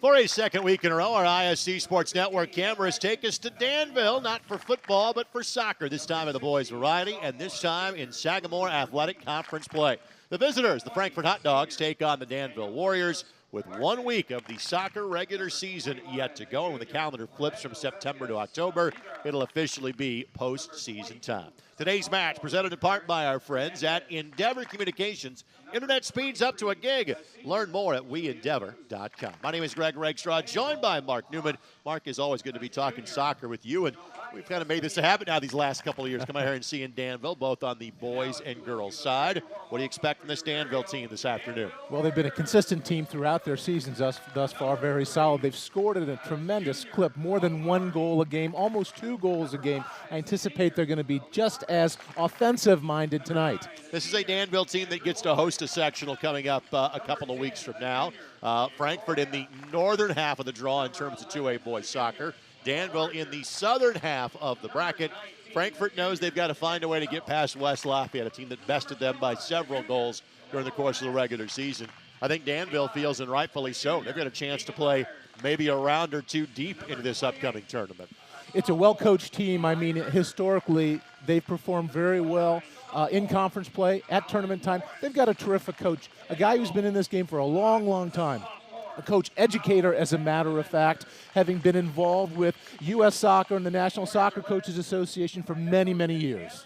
For a second week in a row, our ISC Sports Network cameras take us to Danville, not for football, but for soccer, this time in the boys' variety, and this time in Sagamore Athletic Conference play. The visitors, the Frankfort Hot Dogs, take on the Danville Warriors with 1 week of the soccer regular season yet to go. And when the calendar flips from September to October, it'll officially be postseason time. Today's match presented in part by our friends at Endeavor Communications. Internet speeds up to a gig. Learn more at weendeavor.com. My name is Greg Rakestraw, joined by Mark Newman. Mark, is always good to be talking soccer with you, and we've kind of made this a habit now these last couple of years. Come out here and see in Danville, both on the boys and girls side. What do you expect from this Danville team this afternoon? Well, they've been a consistent team throughout their seasons thus far, very solid. They've scored at a tremendous clip, more than 1 goal a game, almost 2 goals a game. I anticipate they're going to be just as offensive-minded tonight. This is a Danville team that gets to host a sectional coming up a couple of weeks from now. Frankfort in the northern half of the draw in terms of 2A boys soccer. Danville in the southern half of the bracket. Frankfort knows they've got to find a way to get past West Lafayette, a team that bested them by several goals during the course of the regular season. I think Danville feels, and rightfully so, they've got a chance to play maybe a round or two deep into this upcoming tournament. It's a well-coached team. I mean, historically, they've performed very well in conference play, at tournament time. They've got a terrific coach, a guy who's been in this game for a long, long time. A coach educator, as a matter of fact, having been involved with U.S. Soccer and the National Soccer Coaches Association for many, many years.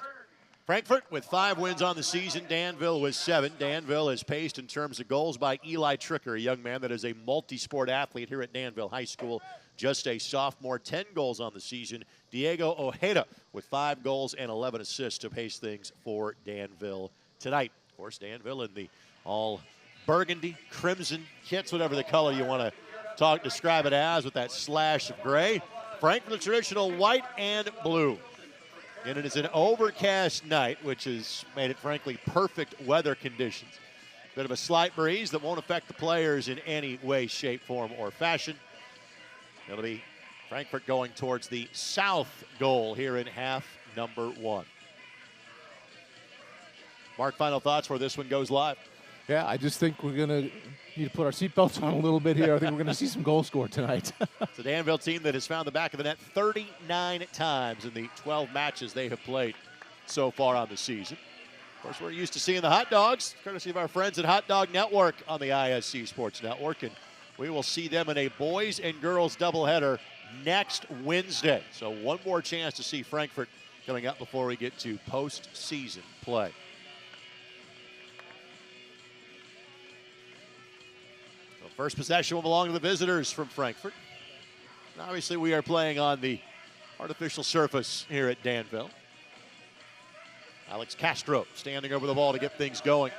Frankfort with 5 wins on the season. Danville with 7. Danville is paced in terms of goals by Eli Tricker, a young man that is a multi-sport athlete here at Danville High School. Just a sophomore, 10 goals on the season. Diego Ojeda with 5 goals and 11 assists to pace things for Danville tonight. Of course, Danville in the all burgundy, crimson kits, whatever the color you want to describe it as, with that slash of gray. Frankfort, the traditional white and blue. And it is an overcast night, which has made it, frankly, perfect weather conditions. Bit of a slight breeze that won't affect the players in any way, shape, form, or fashion. It'll be Frankfort going towards the south goal here in half number 1. Mark, final thoughts where this one goes live? Yeah, I just think we're going to need to put our seatbelts on a little bit here. I think we're going to see some goals scored tonight. It's a Danville team that has found the back of the net 39 times in the 12 matches they have played so far on the season. Of course, we're used to seeing the Hot Dogs, courtesy of our friends at Hot Dog Network on the ISC Sports Network, and we will see them in a boys and girls doubleheader next Wednesday. So one more chance to see Frankfort coming up before we get to postseason play. First possession will belong to the visitors from Frankfort. And obviously, we are playing on the artificial surface here at Danville. Alex Castro standing over the ball to get things going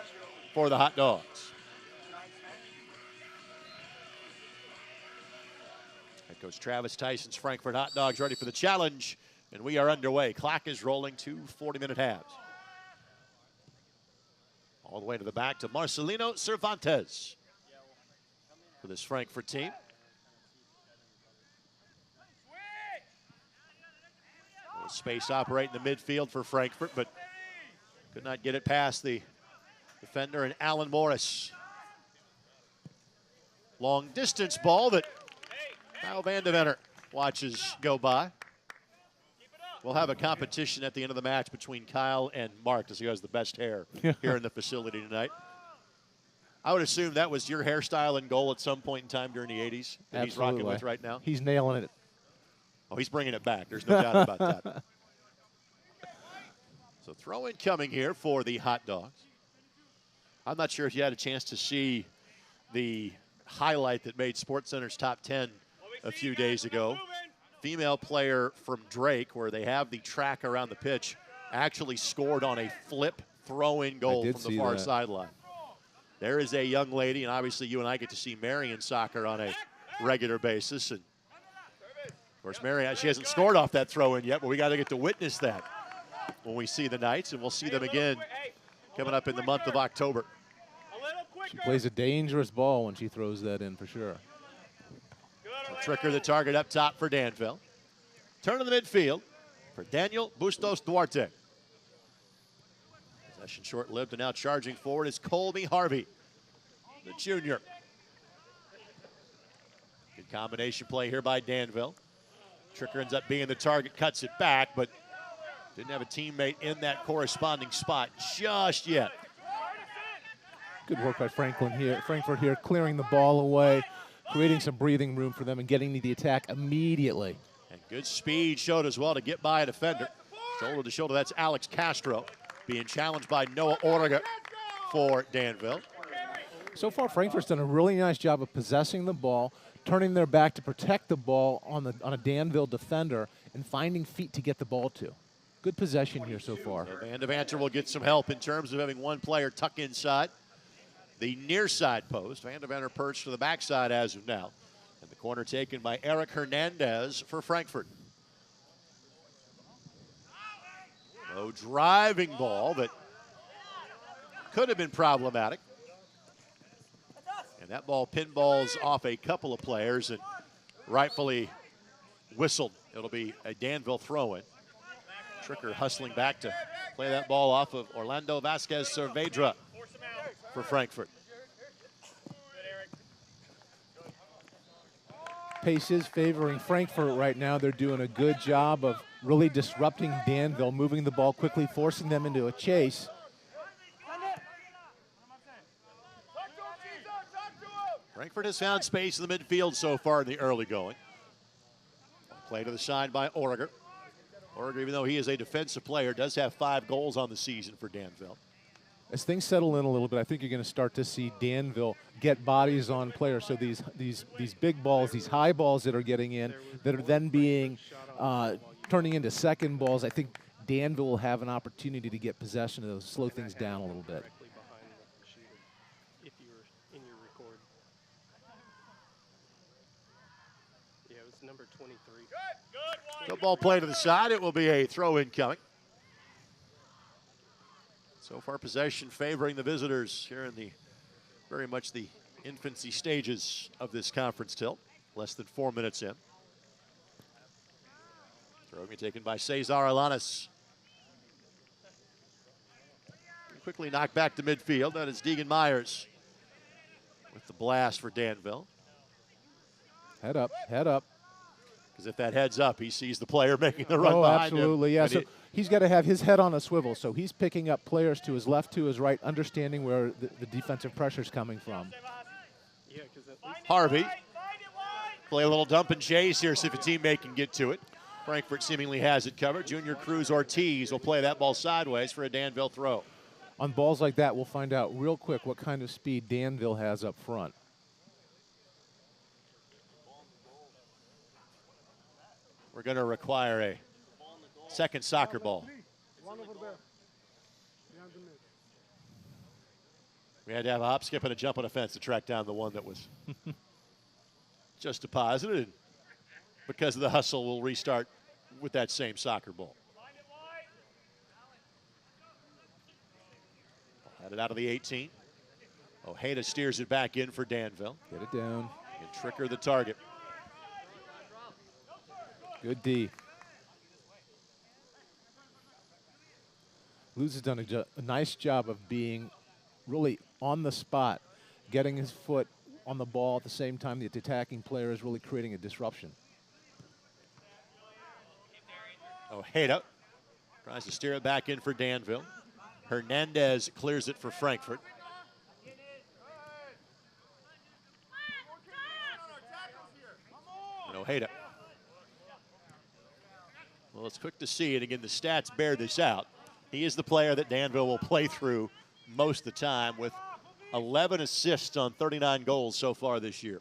for the Hot Dogs. Head coach Travis Tyson's Frankfort Hot Dogs ready for the challenge, and we are underway. Clock is rolling, 2 40-minute halves. All the way to the back to Marcelino Cervantes for this Frankfort team. Space operate in the midfield for Frankfort, but could not get it past the defender and Alan Morris. Long distance ball that Kyle Vandeventer watches go by. We'll have a competition at the end of the match between Kyle and Mark to see who has the best hair here in the facility tonight. I would assume that was your hairstyle and goal at some point in time during the 80s that he's rocking with right now. He's nailing it. Oh, he's bringing it back. There's no doubt about that. So throw in coming here for the Hot Dogs. I'm not sure if you had a chance to see the highlight that made SportsCenter's top 10 a few days ago. Female player from Drake, where they have the track around the pitch, actually scored on a flip throw-in goal from the far sideline. There is a young lady, and obviously you and I get to see Marion soccer on a regular basis. And of course, Marion, she hasn't scored off that throw-in yet, but we got to get to witness that when we see the Knights, and we'll see them again coming up in the month of October. She plays a dangerous ball when she throws that in, for sure. Tricker the target up top for Danville. Turn to the midfield for Daniel Bustos Duarte. Possession short-lived, and now charging forward is Colby Harvey, the junior. Combination play here by Danville. Tricker ends up being the target, cuts it back, but didn't have a teammate in that corresponding spot just yet. Good work by Frankfort here, clearing the ball away, creating some breathing room for them and getting to the attack immediately. And good speed showed as well to get by a defender. Shoulder to shoulder, that's Alex Castro being challenged by Noah Orega for Danville. So far, Frankfort's done a really nice job of possessing the ball, turning their back to protect the ball on a Danville defender, and finding feet to get the ball to. Good possession here so far. So Van Devanter will get some help in terms of having one player tuck inside the near side post. Van Devanter perched to the backside as of now. And the corner taken by Eric Hernandez for Frankfort. Low driving ball that could have been problematic. And that ball pinballs off a couple of players and rightfully whistled. It'll be a Danville throw-in. Tricker hustling back to play that ball off of Orlando Vasquez Cervedra for Frankfort. Pace is favoring Frankfort right now. They're doing a good job of really disrupting Danville, moving the ball quickly, forcing them into a chase. Frankfort has found space in the midfield so far in the early going. Play to the side by Orger. Orger, even though he is a defensive player, does have 5 goals on the season for Danville. As things settle in a little bit, I think you're going to start to see Danville get bodies on players. So these big balls, these high balls that are getting in, that are then being turning into second balls, I think Danville will have an opportunity to get possession of those, slow things down a little bit. Yeah, it was number 23. Good ball play to the side. It will be a throw-in coming. So far, possession favoring the visitors here in the very much the infancy stages of this conference tilt. Less than 4 minutes in. Throw taken by Cesar Alanis. Quickly knocked back to midfield. That is Deegan Myers with the blast for Danville. Head up, head up. Because if that head's up, he sees the player making the run behind him. Absolutely, yeah. So he's got to have his head on a swivel. So he's picking up players to his left, to his right, understanding where the defensive pressure is coming from. Harvey. Play a little dump and chase here, see if a teammate can get to it. Frankfort seemingly has it covered. Junior Cruz Ortiz will play that ball sideways for a Danville throw. On balls like that, we'll find out real quick what kind of speed Danville has up front. We're going to require a second soccer ball. We had to have a hop, skip, and a jump on a fence to track down the one that was just deposited. And because of the hustle, we'll restart with that same soccer ball. Had it out of the 18. Ojeda steers it back in for Danville. Get it down. And Tricker the target. Good D. Luz has done a nice job of being really on the spot, getting his foot on the ball at the same time the attacking player is really creating a disruption. Ojeda tries to steer it back in for Danville. Hernandez clears it for Frankfort. And Ojeda. Well, it's quick to see, and again, the stats bear this out. He is the player that Danville will play through most of the time with 11 assists on 39 goals so far this year.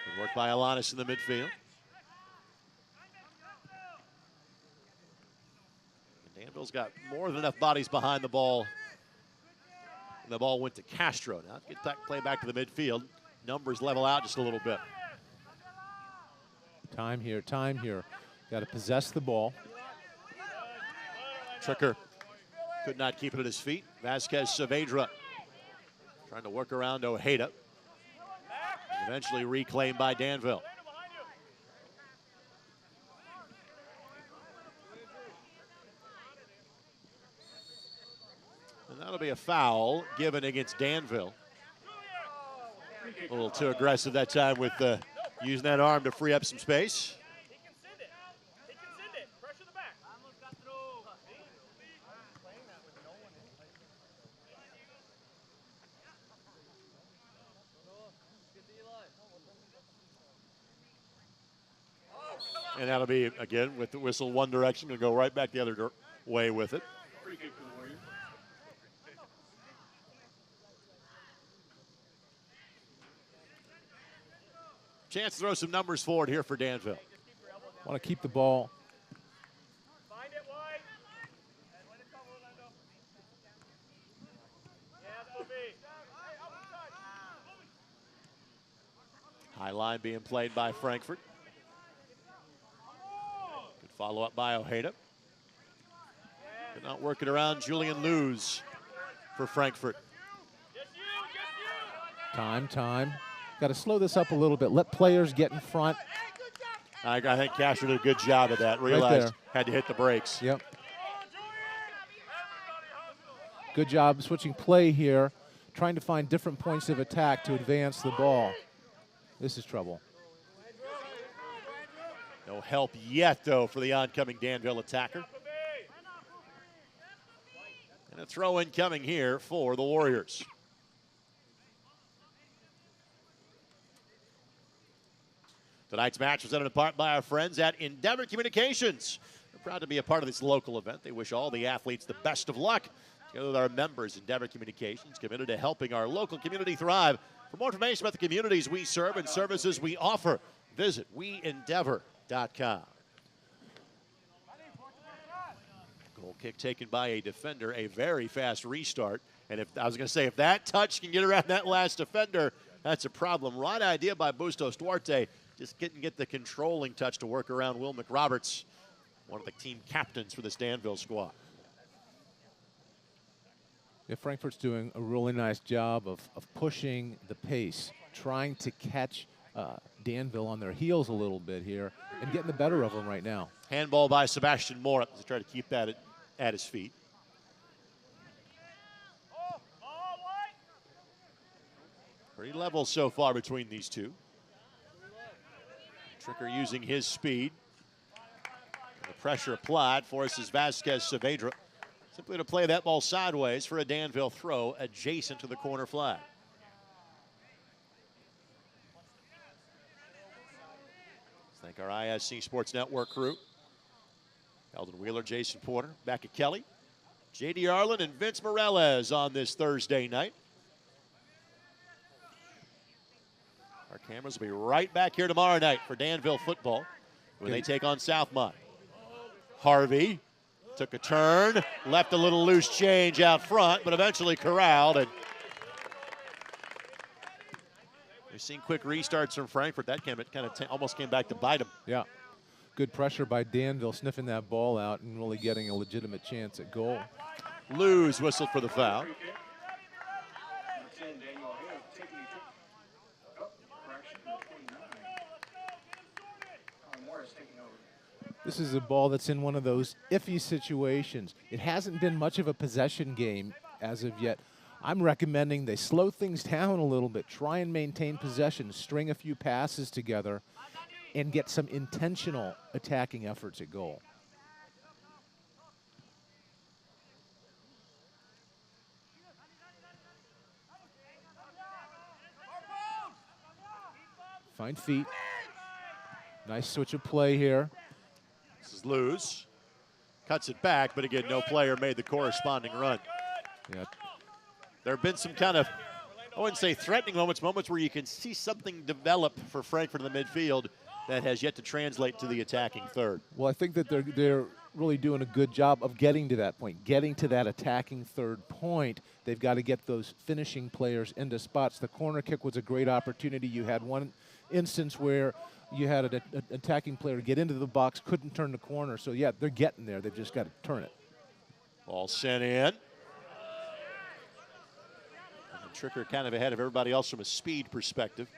Good work by Alanis in the midfield. And Danville's got more than enough bodies behind the ball. And the ball went to Castro. Now get that play back to the midfield. Numbers level out just a little bit. Time here, time here. Got to possess the ball. Tricker could not keep it at his feet. Vasquez Saavedra trying to work around Ojeda. Eventually reclaimed by Danville. And that'll be a foul given against Danville. A little too aggressive that time with using that arm to free up some space. And that'll be, again, with the whistle one direction, going to go right back the other way with it. Chance to throw some numbers forward here for Danville. Want to keep the ball. High line being played by Frankfort. Good follow up by Ojeda. But not working around Julian Luz for Frankfort. Time. Got to slow this up a little bit. Let players get in front. I think Castro did a good job of that. Realized had to hit the brakes. Yep. Good job switching play here, trying to find different points of attack to advance the ball. This is trouble. No help yet, though, for the oncoming Danville attacker. And a throw in coming here for the Warriors. Tonight's match was presented in part by our friends at Endeavor Communications. We're proud to be a part of this local event. They wish all the athletes the best of luck. Together with our members, Endeavor Communications, committed to helping our local community thrive. For more information about the communities we serve and services we offer, visit weendeavor.com. Goal kick taken by a defender, a very fast restart. And if I was going to say, if that touch can get around that last defender, that's a problem. Right idea by Bustos Duarte. Just get the controlling touch to work around Will McRoberts, one of the team captains for this Danville squad. Yeah, Frankfort's doing a really nice job of pushing the pace, trying to catch Danville on their heels a little bit here and getting the better of them right now. Handball by Sebastian Moore to try to keep that at his feet. Pretty level so far between these two. Tricker using his speed. And the pressure applied forces Vasquez Saavedra simply to play that ball sideways for a Danville throw adjacent to the corner flag. Let's thank our ISC Sports Network crew. Eldon Wheeler, Jason Porter, Becca Kelly, J.D. Arlen, and Vince Morales on this Thursday night. Our cameras will be right back here tomorrow night for Danville football when they take on Southmont. Harvey took a turn, left a little loose change out front, but eventually corralled. And we've seen quick restarts from Frankfort. That almost came back to bite them. Yeah. Good pressure by Danville, sniffing that ball out and really getting a legitimate chance at goal. Luz whistled for the foul. This is a ball that's in one of those iffy situations. It hasn't been much of a possession game as of yet. I'm recommending they slow things down a little bit, try and maintain possession, string a few passes together, and get some intentional attacking efforts at goal. Fine feet. Nice switch of play here. This is Luz. Cuts it back, but again, no player made the corresponding run. Yeah. There have been some kind of, I wouldn't say threatening moments where you can see something develop for Frankfort in the midfield that has yet to translate to the attacking third. Well, I think that they're really doing a good job of getting to that point, getting to that attacking third point. They've got to get those finishing players into spots. The corner kick was a great opportunity. You had one instance where you had an attacking player get into the box, couldn't turn the corner. So, yeah, they're getting there. They've just got to turn it. Ball sent in. And the Tricker kind of ahead of everybody else from a speed perspective.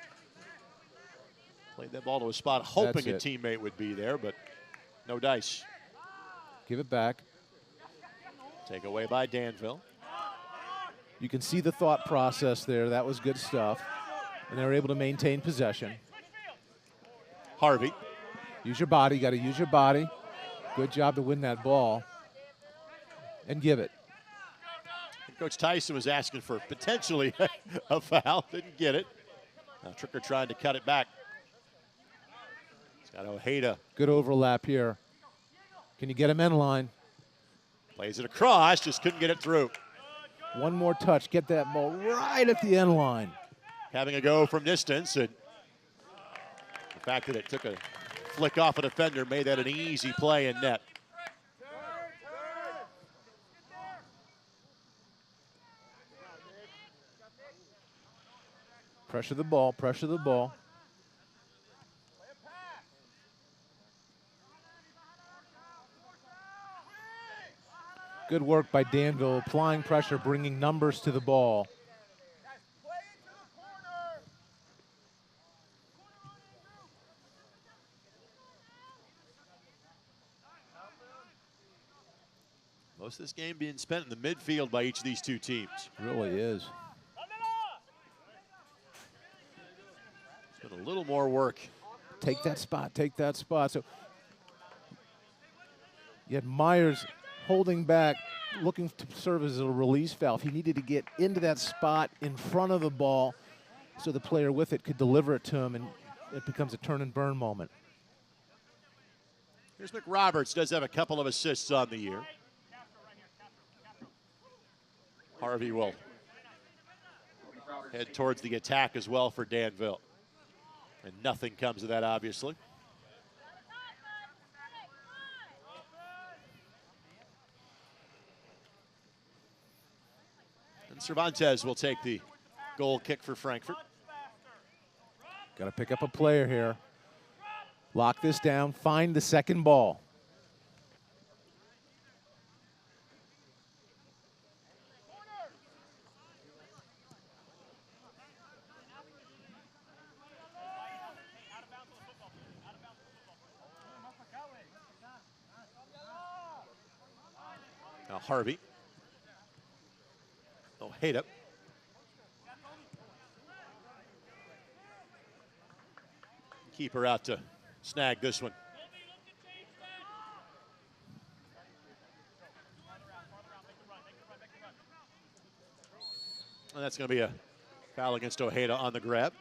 Played that ball to a spot hoping a teammate would be there, but no dice. Give it back. Take away by Danville. You can see the thought process there. That was good stuff. and they were able to maintain possession. Harvey. Use your body. Got to use your body. Good job to win that ball and give it. Coach Tyson was asking for potentially a foul. Didn't get it. Now Tricker trying to cut it back. He's got Ojeda. Good overlap here. Can you get him in line? Plays it across, just couldn't get it through. One more touch. Get that ball right at the end line. Having a go from distance, and the fact that it took a flick off a defender made that an easy play in net. Pressure the ball, pressure the ball. Good work by Danville, applying pressure, bringing numbers to the ball. Most of this game being spent in the midfield by each of these two teams. Really is. It's been a little more work. Take that spot, take that spot. So you had Myers holding back, looking to serve as a release valve. He needed to get into that spot in front of the ball so the player with it could deliver it to him, and it becomes a turn and burn moment. Here's McRoberts, does have a couple of assists on the year. Harvey will head towards the attack as well for Danville. And nothing comes of that, obviously. And Cervantes will take the goal kick for Frankfort. Got to pick up a player here. Lock this down, find the second ball. Now Harvey. Ojeda. Keeper out to snag this one. And that's going to be a foul against Ojeda on the grab.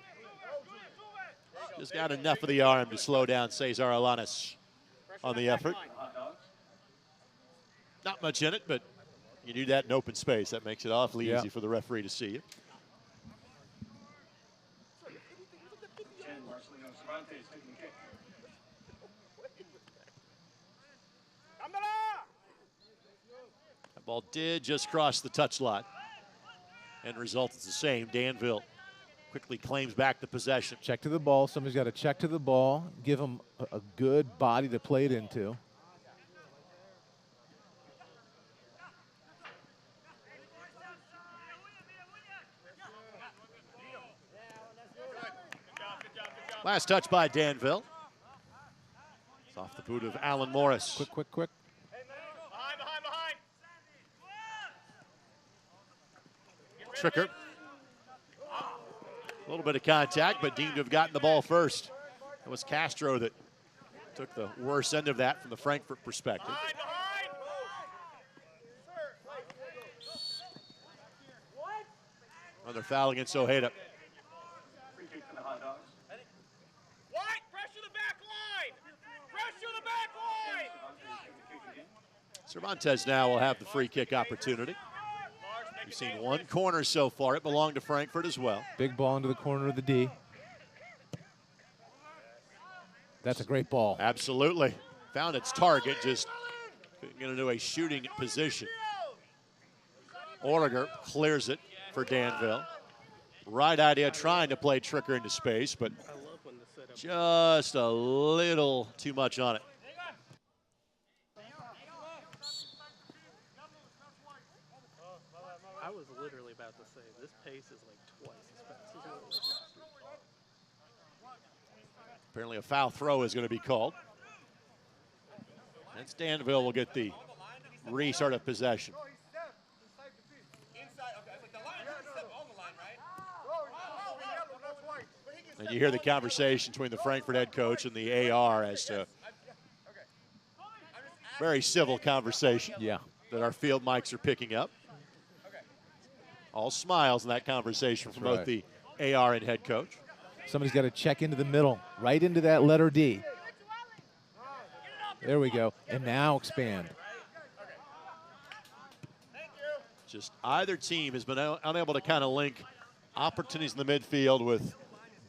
Just got enough of the arm to slow down Cesar Alanis on the effort. Not much in it, but you do that in open space. That makes it awfully easy for the referee to see you. That ball did just cross the touch line. End result is the same. Danville quickly claims back the possession. Check to the ball. Somebody's got to check to the ball, give them a good body to play it into. Last touch by Danville. It's off the boot of Alan Morris. Quick. Tricker. A little bit of contact, but deemed to have gotten the ball first. It was Castro that took the worst end of that from the Frankfort perspective. Another foul against Ojeda. Cervantes now will have the free kick opportunity. We've seen one corner so far. It belonged to Frankfort as well. Big ball into the corner of the D. That's a great ball. Absolutely. Found its target, just couldn't get into a shooting position. Orliger clears it for Danville. Right idea, trying to play Tricker into space, but just a little too much on it. I was literally about to say, this pace is like twice as fast as what it was last week. Apparently a foul throw is going to be called. And Danville will get the restart of possession. And you hear the conversation between the Frankfort head coach and the AR as to very civil conversation that our field mics are picking up. All smiles in that conversation from both the AR and head coach. Somebody's got to check into the middle, right into that letter D. There we go. And now expand. Just either team has been unable to kind of link opportunities in the midfield with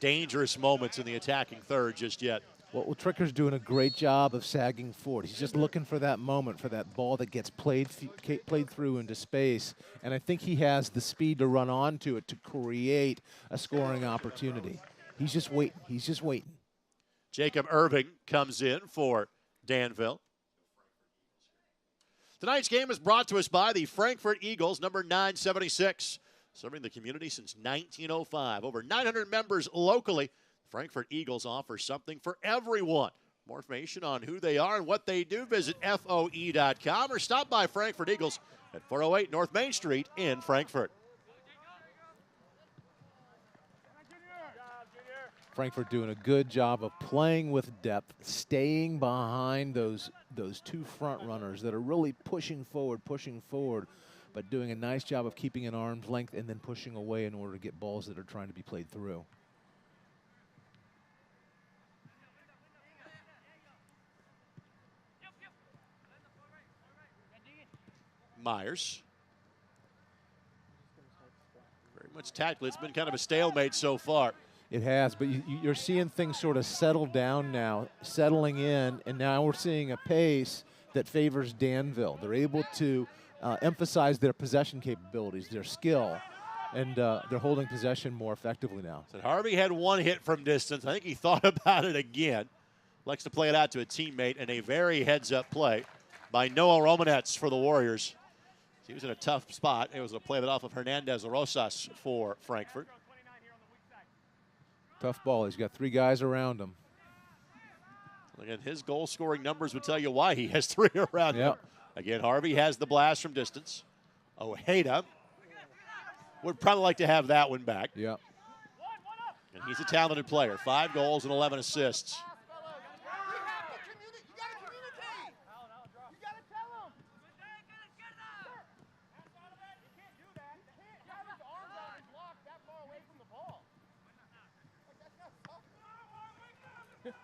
dangerous moments in the attacking third just yet. Well, Tricker's doing a great job of sagging forward. He's just looking for that moment, for that ball that gets played through into space. And I think he has the speed to run onto it to create a scoring opportunity. He's just waiting. He's just waiting. Jacob Irving comes in for Danville. Tonight's game is brought to us by the Frankfort Eagles, number 976. Serving the community since 1905. Over 900 members locally. Frankfort Eagles offer something for everyone. More information on who they are and what they do, visit FOE.com or stop by Frankfort Eagles at 408 North Main Street in Frankfort. Frankfort doing a good job of playing with depth, staying behind those two front runners that are really pushing forward, but doing a nice job of keeping an arm's length and then pushing away in order to get balls that are trying to be played through. Myers. Very much tactical. It's been kind of a stalemate so far. It has, but you're seeing things sort of settle down now, settling in, and now we're seeing a pace that favors Danville. They're able to emphasize their possession capabilities, their skill, and they're holding possession more effectively now. So Harvey had one hit from distance. I think he thought about it again. Likes to play it out to a teammate, and a very heads-up play by Noah Romanets for the Warriors. He was in a tough spot. It was a play that off of Hernandez Rosas for Frankfort. Tough ball. He's got three guys around him. Again, his goal-scoring numbers would tell you why he has three around him. Again, Harvey has the blast from distance. Ojeda would probably like to have that one back. Yep. And he's a talented player. 5 goals and 11 assists. It's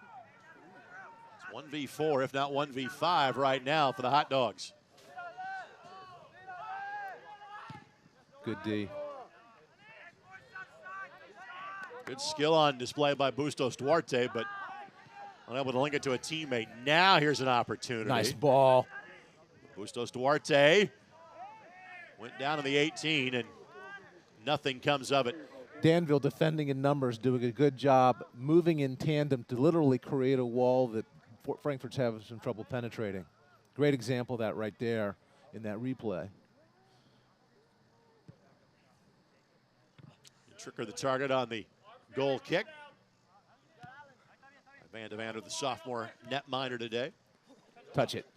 1v4, if not 1v5 right now for the Hot Dogs. Good D. Good skill on display by Bustos Duarte, but unable to link it to a teammate. Now here's an opportunity. Nice ball. Bustos Duarte went down to the 18, and nothing comes of it. Danville defending in numbers, doing a good job, moving in tandem to literally create a wall that Frankfort's having some trouble penetrating. Great example of that right there in that replay. Tricker the target on the goal kick. Van de Vander, the sophomore netminder today. Touch it.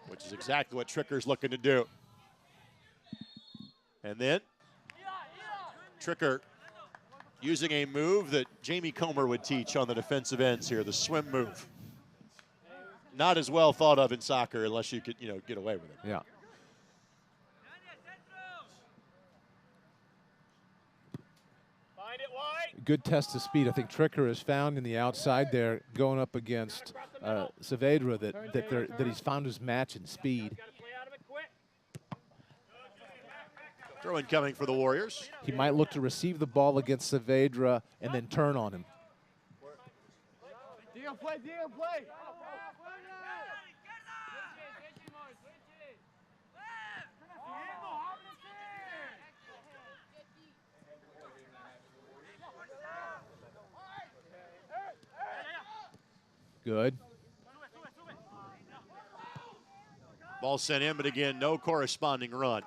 Which is exactly what Tricker's looking to do. And then Tricker using a move that Jamie Comer would teach on the defensive ends here, the swim move. Not as well thought of in soccer unless you could, get away with it. Yeah. Good test of speed. I think Tricker has found in the outside there, going up against Saavedra, that he's found his match in speed. Throw in coming for the Warriors. He might look to receive the ball against Saavedra and then turn on him. Play. Good. Ball sent in, but again, no corresponding run.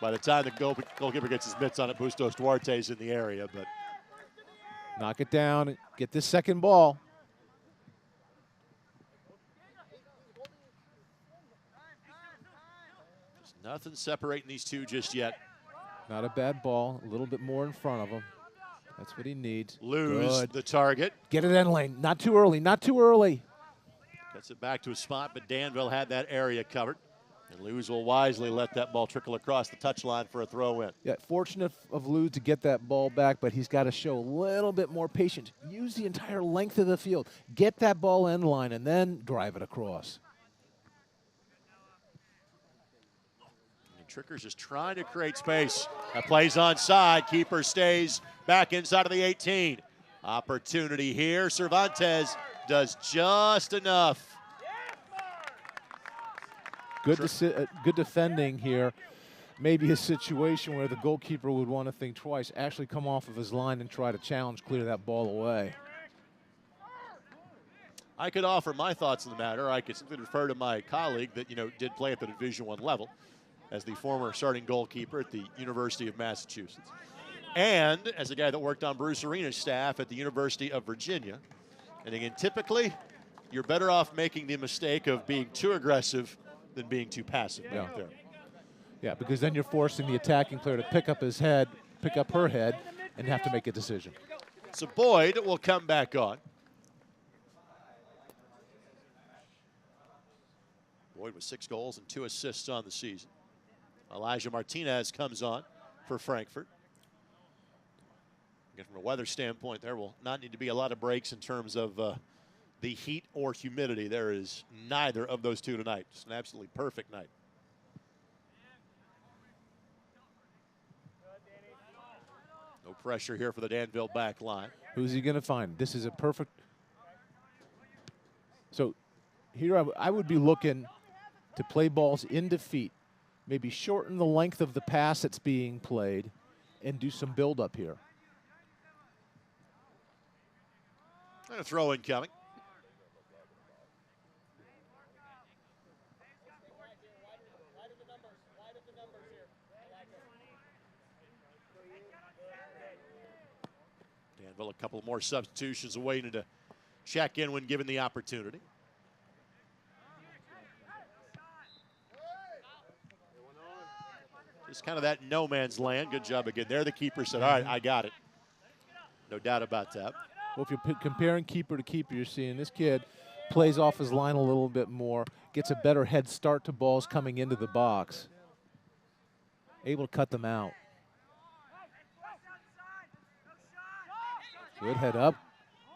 By the time the goalkeeper gets his mitts on it, Bustos Duarte's in the area, but knock it down, get this second ball. There's nothing separating these two just yet. Not a bad ball, a little bit more in front of him. That's what he needs. Lose Good. the target. Get it in lane. Not too early. Not too early. Gets it back to a spot, but Danville had that area covered. And Luz will wisely let that ball trickle across the touchline for a throw-in. Yeah, fortunate of Luz to get that ball back, but he's got to show a little bit more patience. Use the entire length of the field. Get that ball in line and then drive it across. And Tricker's just trying to create space. That plays onside. Keeper stays back inside of the 18. Opportunity here. Cervantes does just enough. Good defending here. Maybe a situation where the goalkeeper would want to think twice, actually come off of his line and try to challenge, clear that ball away. I could offer my thoughts on the matter. I could simply refer to my colleague that, did play at the Division I level as the former starting goalkeeper at the University of Massachusetts. And as a guy that worked on Bruce Arena's staff at the University of Virginia. And again, typically, you're better off making the mistake of being too aggressive than being too passive back there. Yeah, because then you're forcing the attacking player to pick up her head, and have to make a decision. So Boyd will come back on. Boyd with 6 goals and 2 assists on the season. Elijah Martinez comes on for Frankfort. Again, from a weather standpoint, there will not need to be a lot of breaks in terms of the heat or humidity. There is neither of those two tonight. It's an absolutely perfect night. No pressure here for the Danville back line. Who's he going to find? This is a perfect. So here I would be looking to play balls into feet, maybe shorten the length of the pass that's being played, and do some build-up here. And a throw in coming. Danville a couple more substitutions waiting to check in when given the opportunity. Just kind of that no man's land. Good job again there. The keeper said, all right, I got it. No doubt about that. Well, if you're comparing keeper to keeper, you're seeing this kid plays off his line a little bit more, gets a better head start to balls coming into the box, able to cut them out. Good head up,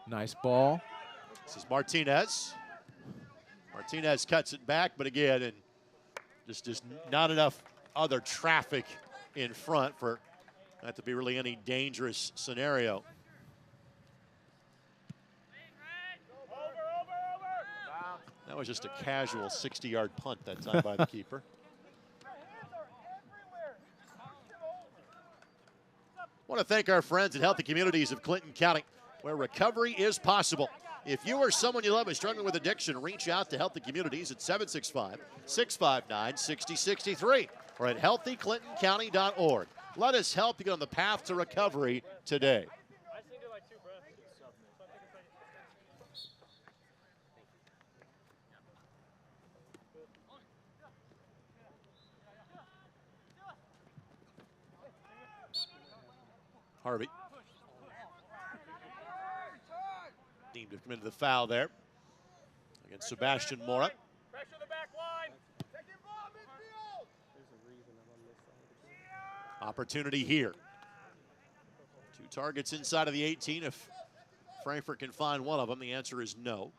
nice ball. This is Martinez. Martinez cuts it back, but again, and just not enough other traffic in front for that to be really any dangerous scenario. That was just a casual 60-yard punt that time by the keeper. I want to thank our friends at Healthy Communities of Clinton County, where recovery is possible. If you or someone you love is struggling with addiction, reach out to Healthy Communities at 765-659-6063 or at healthyclintoncounty.org. Let us help you get on the path to recovery today. Harvey deemed to have committed the foul there against Sebastian Mora. Pressure the back line. Opportunity here. 2 targets inside of the 18. If Frankfort can find one of them, the answer is no.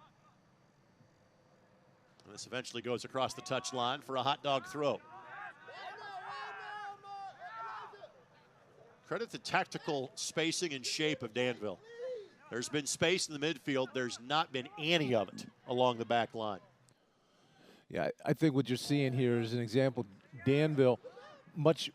And this eventually goes across the touchline for a hot dog throw. Credit the tactical spacing and shape of Danville. There's been space in the midfield. There's not been any of it along the back line. Yeah, I think what you're seeing here is an example. Danville, much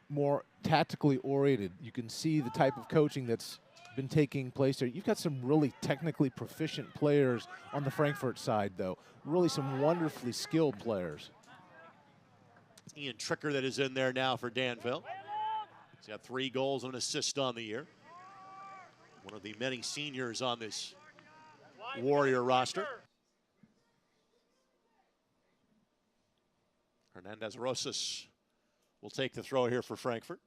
more tactically oriented. You can see the type of coaching that's been taking place there. You've got some really technically proficient players on the Frankfort side, though. Really some wonderfully skilled players. It's Ian Tricker that is in there now for Danville. He's got 3 goals and an assist on the year. One of the many seniors on this Warrior roster. Hernandez Rosas will take the throw here for Frankfort.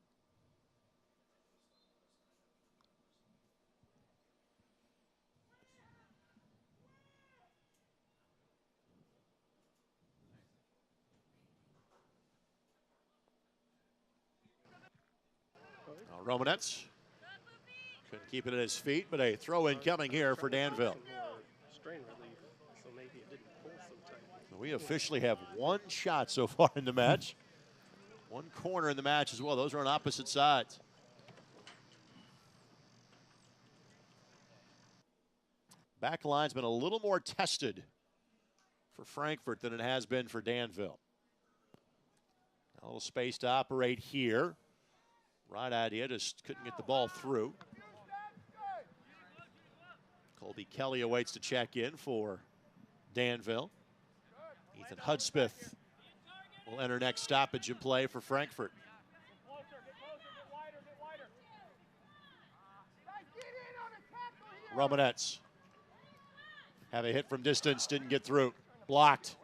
Now Romanets couldn't keep it at his feet, but a throw-in coming here for Danville. Strain relief, so maybe it didn't pull so tight. We officially have one shot so far in the match. One corner in the match as well. Those are on opposite sides. Back line's been a little more tested for Frankfort than it has been for Danville. A little space to operate here. Right idea, just couldn't get the ball through. Colby Kelly awaits to check in for Danville. Ethan Hudspeth will enter next stoppage and play for Frankfort. Romanets have a hit from distance, didn't get through. Blocked.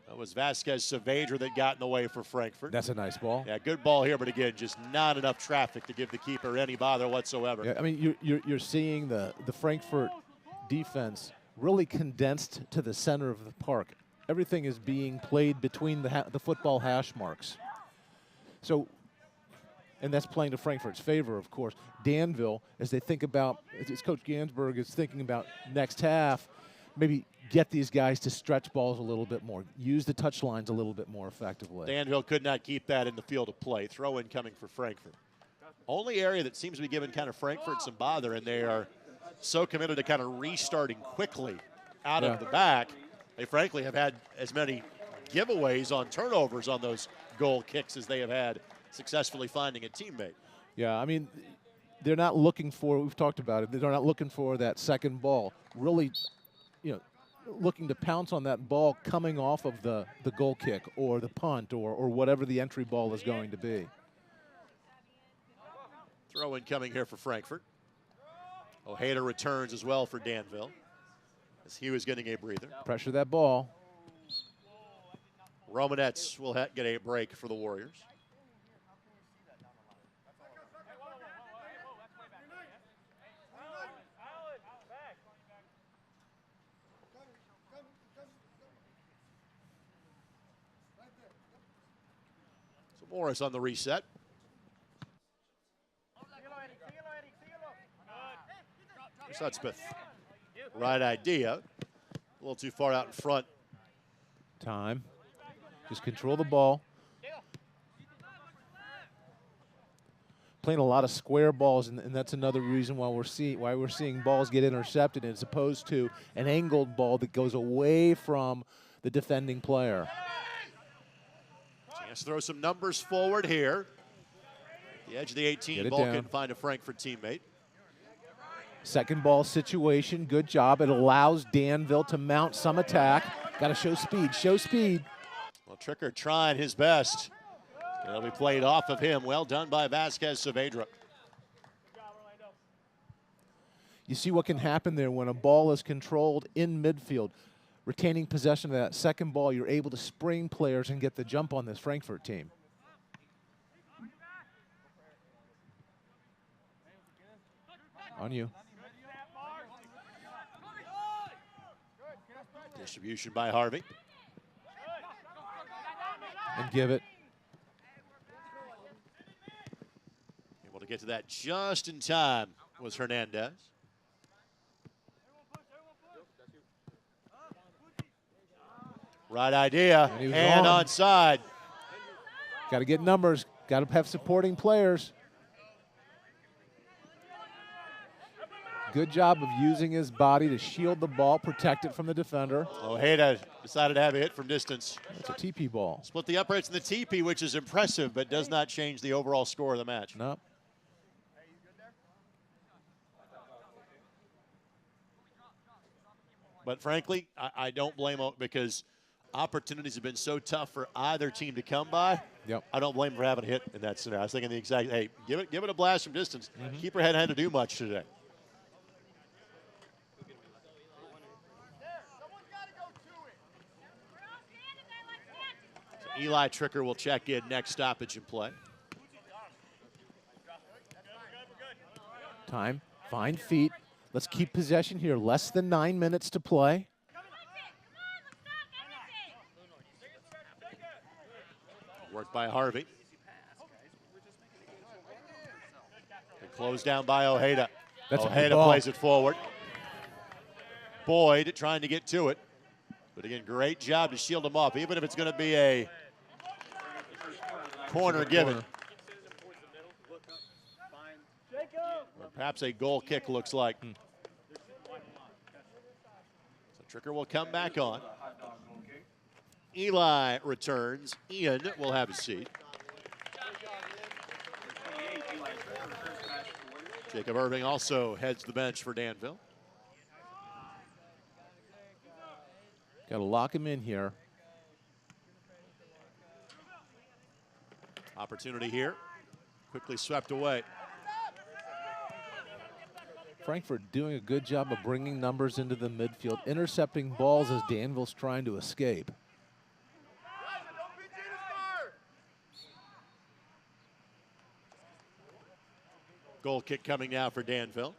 That was Vasquez Saavedra that got in the way for Frankfort. That's a nice ball. Yeah, good ball here, but again, just not enough traffic to give the keeper any bother whatsoever. Yeah, I mean, you're seeing the Frankfort defense really condensed to the center of the park. Everything is being played between the football hash marks. So, and that's playing to Frankfort's favor, of course. Danville, as they think about, as Coach Gansberg is thinking about next half, maybe get these guys to stretch balls a little bit more, use the touch lines a little bit more effectively. Danville could not keep that in the field of play. Throw in coming for Frankfort. Only area that seems to be giving kind of Frankfort some bother, and they are so committed to kind of restarting quickly out of the back. They frankly have had as many giveaways on turnovers on those goal kicks as they have had successfully finding a teammate. Yeah, I mean, they're not looking for, we've talked about it, they're not looking for that second ball. Really, you know, looking to pounce on that ball coming off of the goal kick or the punt or whatever the entry ball is going to be. Throw in coming here for Frankfort. Ojeda returns as well for Danville as he was getting a breather. Pressure that ball. Romanets will get a break for the Warriors. So Morris on the reset. Hudspeth. Right idea. A little too far out in front. Time. Just control the ball. Playing a lot of square balls, and that's another reason why we're seeing balls get intercepted as opposed to an angled ball that goes away from the defending player. Chance to throw some numbers forward here. The edge of the 18, ball couldn't find a Frankfort teammate. Second ball situation, good job. It allows Danville to mount some attack. Got to show speed, show speed. Well, Tricker trying his best. It'll be played off of him. Well done by Vasquez Saavedra. You see what can happen there when a ball is controlled in midfield. Retaining possession of that second ball, you're able to spring players and get the jump on this Frankfort team. On you. Distribution by Harvey. And give it. Able to get to that just in time was Hernandez. Right idea, and onside. Got to get numbers, got to have supporting players. Good job of using his body to shield the ball, protect it from the defender. Ojeda decided to have a hit from distance. It's a TP ball. Split the uprights in the TP, which is impressive, but does not change the overall score of the match. No. But frankly, I don't blame him because opportunities have been so tough for either team to come by. Yep. I don't blame him for having a hit in that scenario. I was thinking the exact, hey, give it a blast from distance. Keeper hadn't had to do much today. So Eli Tricker will check in next stoppage and play. Time, find feet. Let's keep possession here. Less than 9 minutes to play. Worked by Harvey. Closed down by Ojeda. That's a good Ojeda ball. plays it forward. Boyd trying to get to it. But again, great job to shield him off, even if it's going to be a corner given. Or perhaps a goal kick, looks like. So Tricker will come back on. Eli returns. Ian will have a seat. Jacob Irving also heads the bench for Danville. Got to lock him in here. Opportunity here. Quickly swept away. Frankfort doing a good job of bringing numbers into the midfield, intercepting balls as Danville's trying to escape. Goal kick coming now for Danville.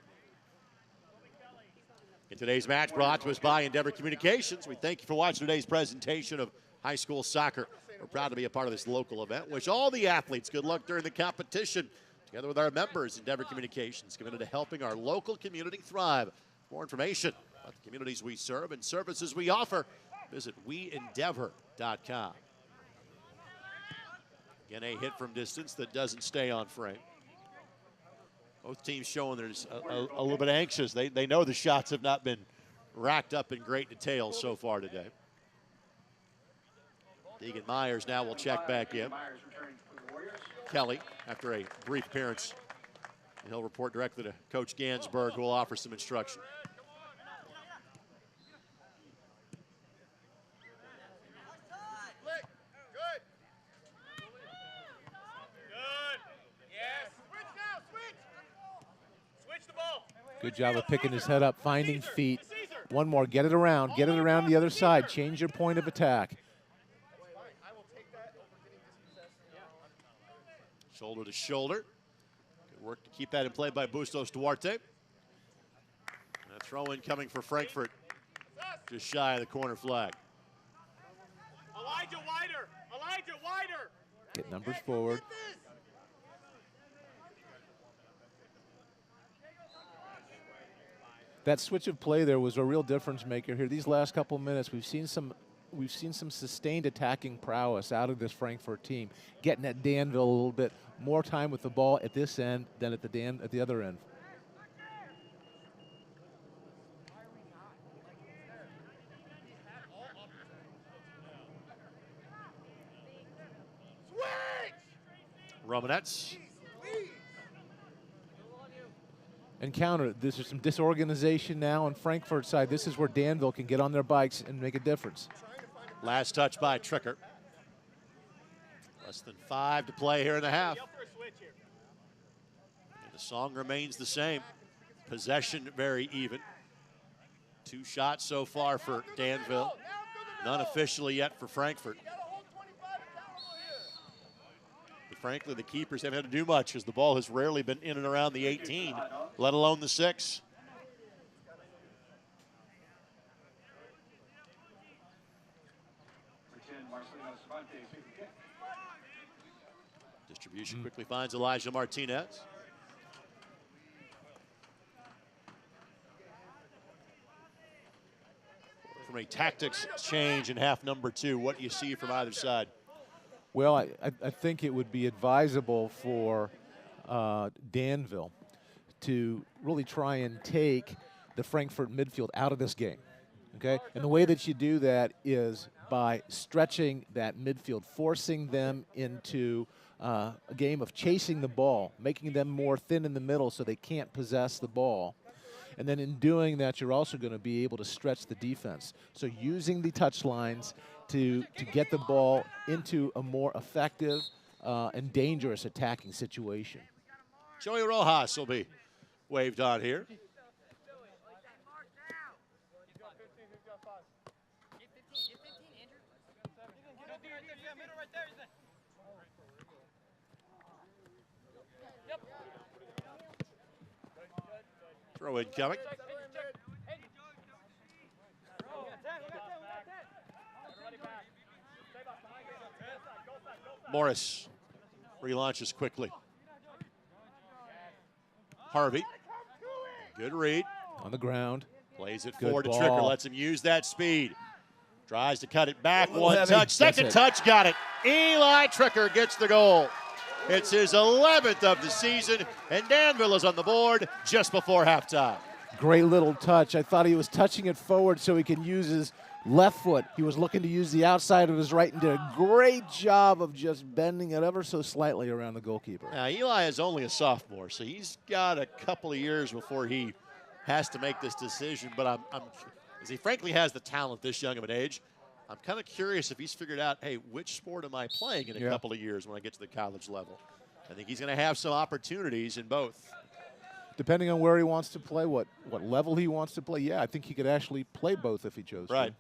In today's match brought to us by Endeavor Communications. We thank you for watching today's presentation of high school soccer. We're proud to be a part of this local event. Wish all the athletes good luck during the competition. Together with our members, Endeavor Communications, committed to helping our local community thrive. For more information about the communities we serve and services we offer, visit weendeavor.com. Again, a hit from distance that doesn't stay on frame. Both teams showing there's a little bit anxious. They know the shots have not been racked up in great detail so far today. Deegan Myers now will check back in. Kelly, after a brief appearance, he'll report directly to Coach Gansberg, who will offer some instruction. Good job of picking his head up, finding feet. One more, get it around the other side. Change your point of attack. Shoulder to shoulder. Good work to keep that in play by Bustos Duarte. And a throw in coming for Frankfort. Just shy of the corner flag. Elijah wider. Get numbers forward. That switch of play there was a real difference maker here. These last couple minutes, we've seen some sustained attacking prowess out of this Frankfort team, getting at Danville a little bit more time with the ball at this end than at the other end. Romanets. And counter, there's some disorganization now on Frankfort's side. This is where Danville can get on their bikes and make a difference. Last touch by Tricker. Less than 5 to play here in the half. And the song remains the same. Possession very even. 2 shots so far for Danville. None officially yet for Frankfort. But frankly, the keepers haven't had to do much as the ball has rarely been in and around the 18, let alone the 6. Distribution quickly finds Elijah Martinez. From a tactics change in half number 2, what do you see from either side? Well, I think it would be advisable for Danville to really try and take the Frankfort midfield out of this game, okay? And the way that you do that is by stretching that midfield, forcing them into a game of chasing the ball, making them more thin in the middle so they can't possess the ball. And then in doing that, you're also going to be able to stretch the defense. So using the touch lines to get the ball into a more effective and dangerous attacking situation. Joey Rojas will be waved on here. Throw in coming. Morris relaunches quickly. Harvey. Good read. On the ground. Plays it Good forward to ball. Tricker. Lets him use that speed. Tries to cut it back. Little One heavy. touch. Second That's it. touch. Got it. Eli Tricker gets the goal. It's his 11th of the season, and Danville is on the board just before halftime. Great little touch. I thought he was touching it forward so he can use his left foot. He was looking to use the outside of his right and did a great job of just bending it ever so slightly around the goalkeeper. Now, Eli is only a sophomore, so he's got a couple of years before he has to make this decision. But as he frankly has the talent this young of an age, I'm kind of curious if he's figured out, hey, which sport am I playing in a couple of years when I get to the college level? I think he's going to have some opportunities in both. Depending on where he wants to play, what level he wants to play, yeah, I think he could actually play both if he chose to. Right.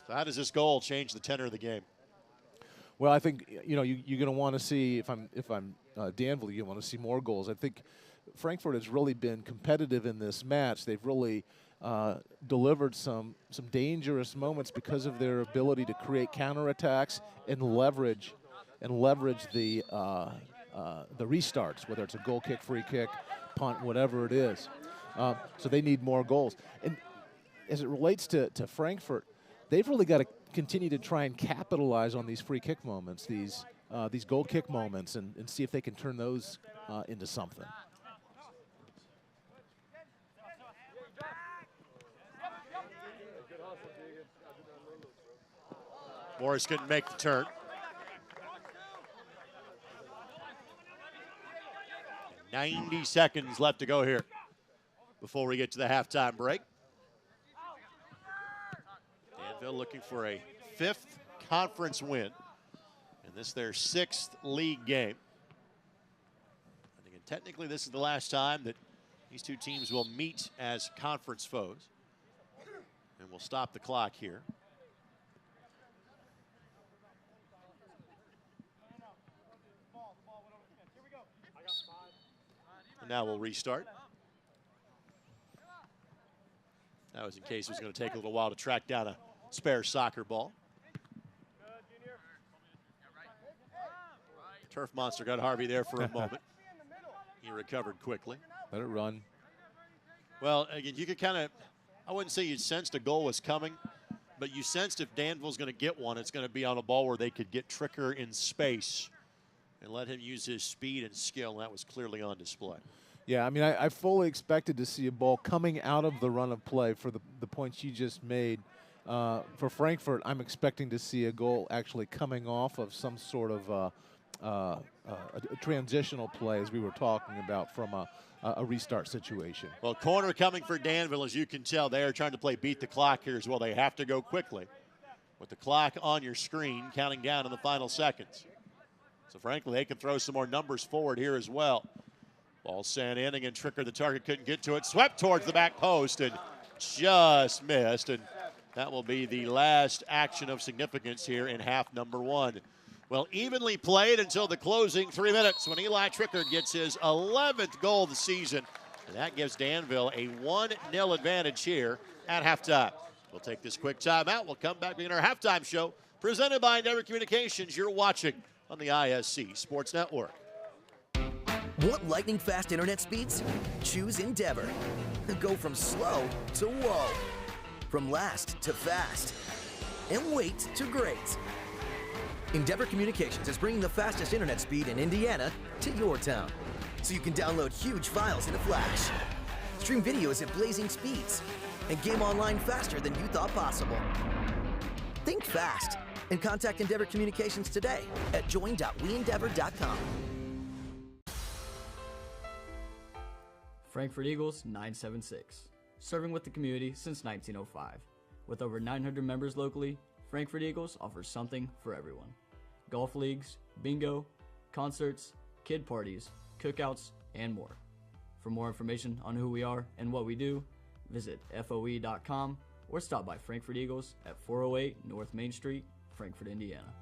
So how does this goal change the tenor of the game? Well, I think you're going to want to see if I'm Danville, you want to see more goals. I think Frankfort has really been competitive in this match. They've really delivered some dangerous moments because of their ability to create counterattacks and leverage the restarts, whether it's a goal kick, free kick, punt, whatever it is. So they need more goals. And as it relates to Frankfort, they've really got to continue to try and capitalize on these free kick moments, these goal kick moments, and see if they can turn those into something. Morris couldn't make the turn. 90 seconds left to go here before we get to the halftime break. Danville looking for a 5th conference win, and this their 6th league game. I think technically this is the last time that these two teams will meet as conference foes. And we'll stop the clock here. And now we'll restart. That was in case it was going to take a little while to track down a spare soccer ball. Turf Monster got Harvey there for a moment. He recovered quickly. Let it run. Well, again, you could kind of, I wouldn't say you sensed a goal was coming, but you sensed if Danville's going to get one, it's going to be on a ball where they could get Tricker in space and let him use his speed and skill, and that was clearly on display. Yeah, I mean, I fully expected to see a ball coming out of the run of play for the points you just made. For Frankfort, I'm expecting to see a goal actually coming off of some sort of a transitional play, as we were talking about, from a restart situation. Well, corner coming for Danville, as you can tell. They are trying to play beat the clock here as well. They have to go quickly with the clock on your screen counting down in the final seconds. So frankly, they can throw some more numbers forward here as well. Ball sent in, again, Tricker, the target, couldn't get to it. Swept towards the back post and just missed. And that will be the last action of significance here in half number 1. Well, evenly played until the closing 3 minutes when Eli Tricker gets his 11th goal of the season. And that gives Danville a 1-0 advantage here at halftime. We'll take this quick timeout. We'll come back in our halftime show presented by Endeavor Communications. You're watching on the ISC Sports Network. Want lightning-fast internet speeds? Choose Endeavor. Go from slow to whoa. From last to fast. And wait to great. Endeavor Communications is bringing the fastest internet speed in Indiana to your town. So you can download huge files in a flash. Stream videos at blazing speeds. And game online faster than you thought possible. Think fast and contact Endeavor Communications today at join.weendeavor.com. Frankfort Eagles 976, serving with the community since 1905. With over 900 members locally, Frankfort Eagles offers something for everyone. Golf leagues, bingo, concerts, kid parties, cookouts, and more. For more information on who we are and what we do, visit FOE.com or stop by Frankfort Eagles at 408 North Main Street, Frankfort, Indiana.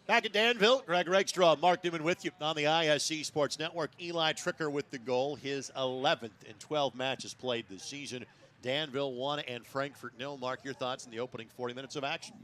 Back at Danville, Greg Rakestraw, Mark Newman with you on the ISC Sports Network. Eli Tricker with the goal, his 11th in 12 matches played this season. Danville 1 and Frankfort 0. Mark, your thoughts in the opening 40 minutes of action?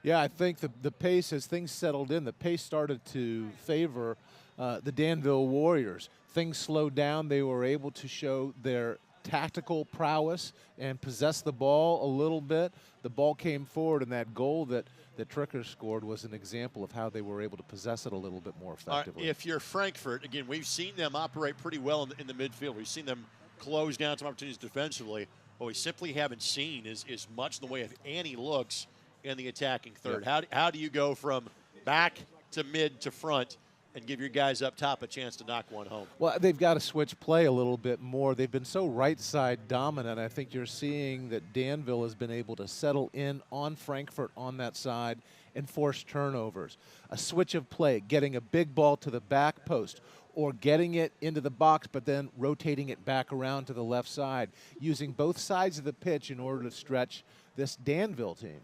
Yeah, I think the pace, as things settled in, the pace started to favor the Danville Warriors. Things slowed down. They were able to show their tactical prowess and possess the ball a little bit. The ball came forward, and that goal that Tricker scored was an example of how they were able to possess it a little bit more effectively. If you're Frankfort, again, we've seen them operate pretty well in the midfield. We've seen them close down some opportunities defensively. What we simply haven't seen is much in the way of any looks in the attacking third. Yep. How do you go from back to mid to front and give your guys up top a chance to knock one home? Well, they've got to switch play a little bit more. They've been so right side dominant. I think you're seeing that Danville has been able to settle in on Frankfort on that side and force turnovers. A switch of play, getting a big ball to the back post or getting it into the box but then rotating it back around to the left side, using both sides of the pitch in order to stretch this Danville team.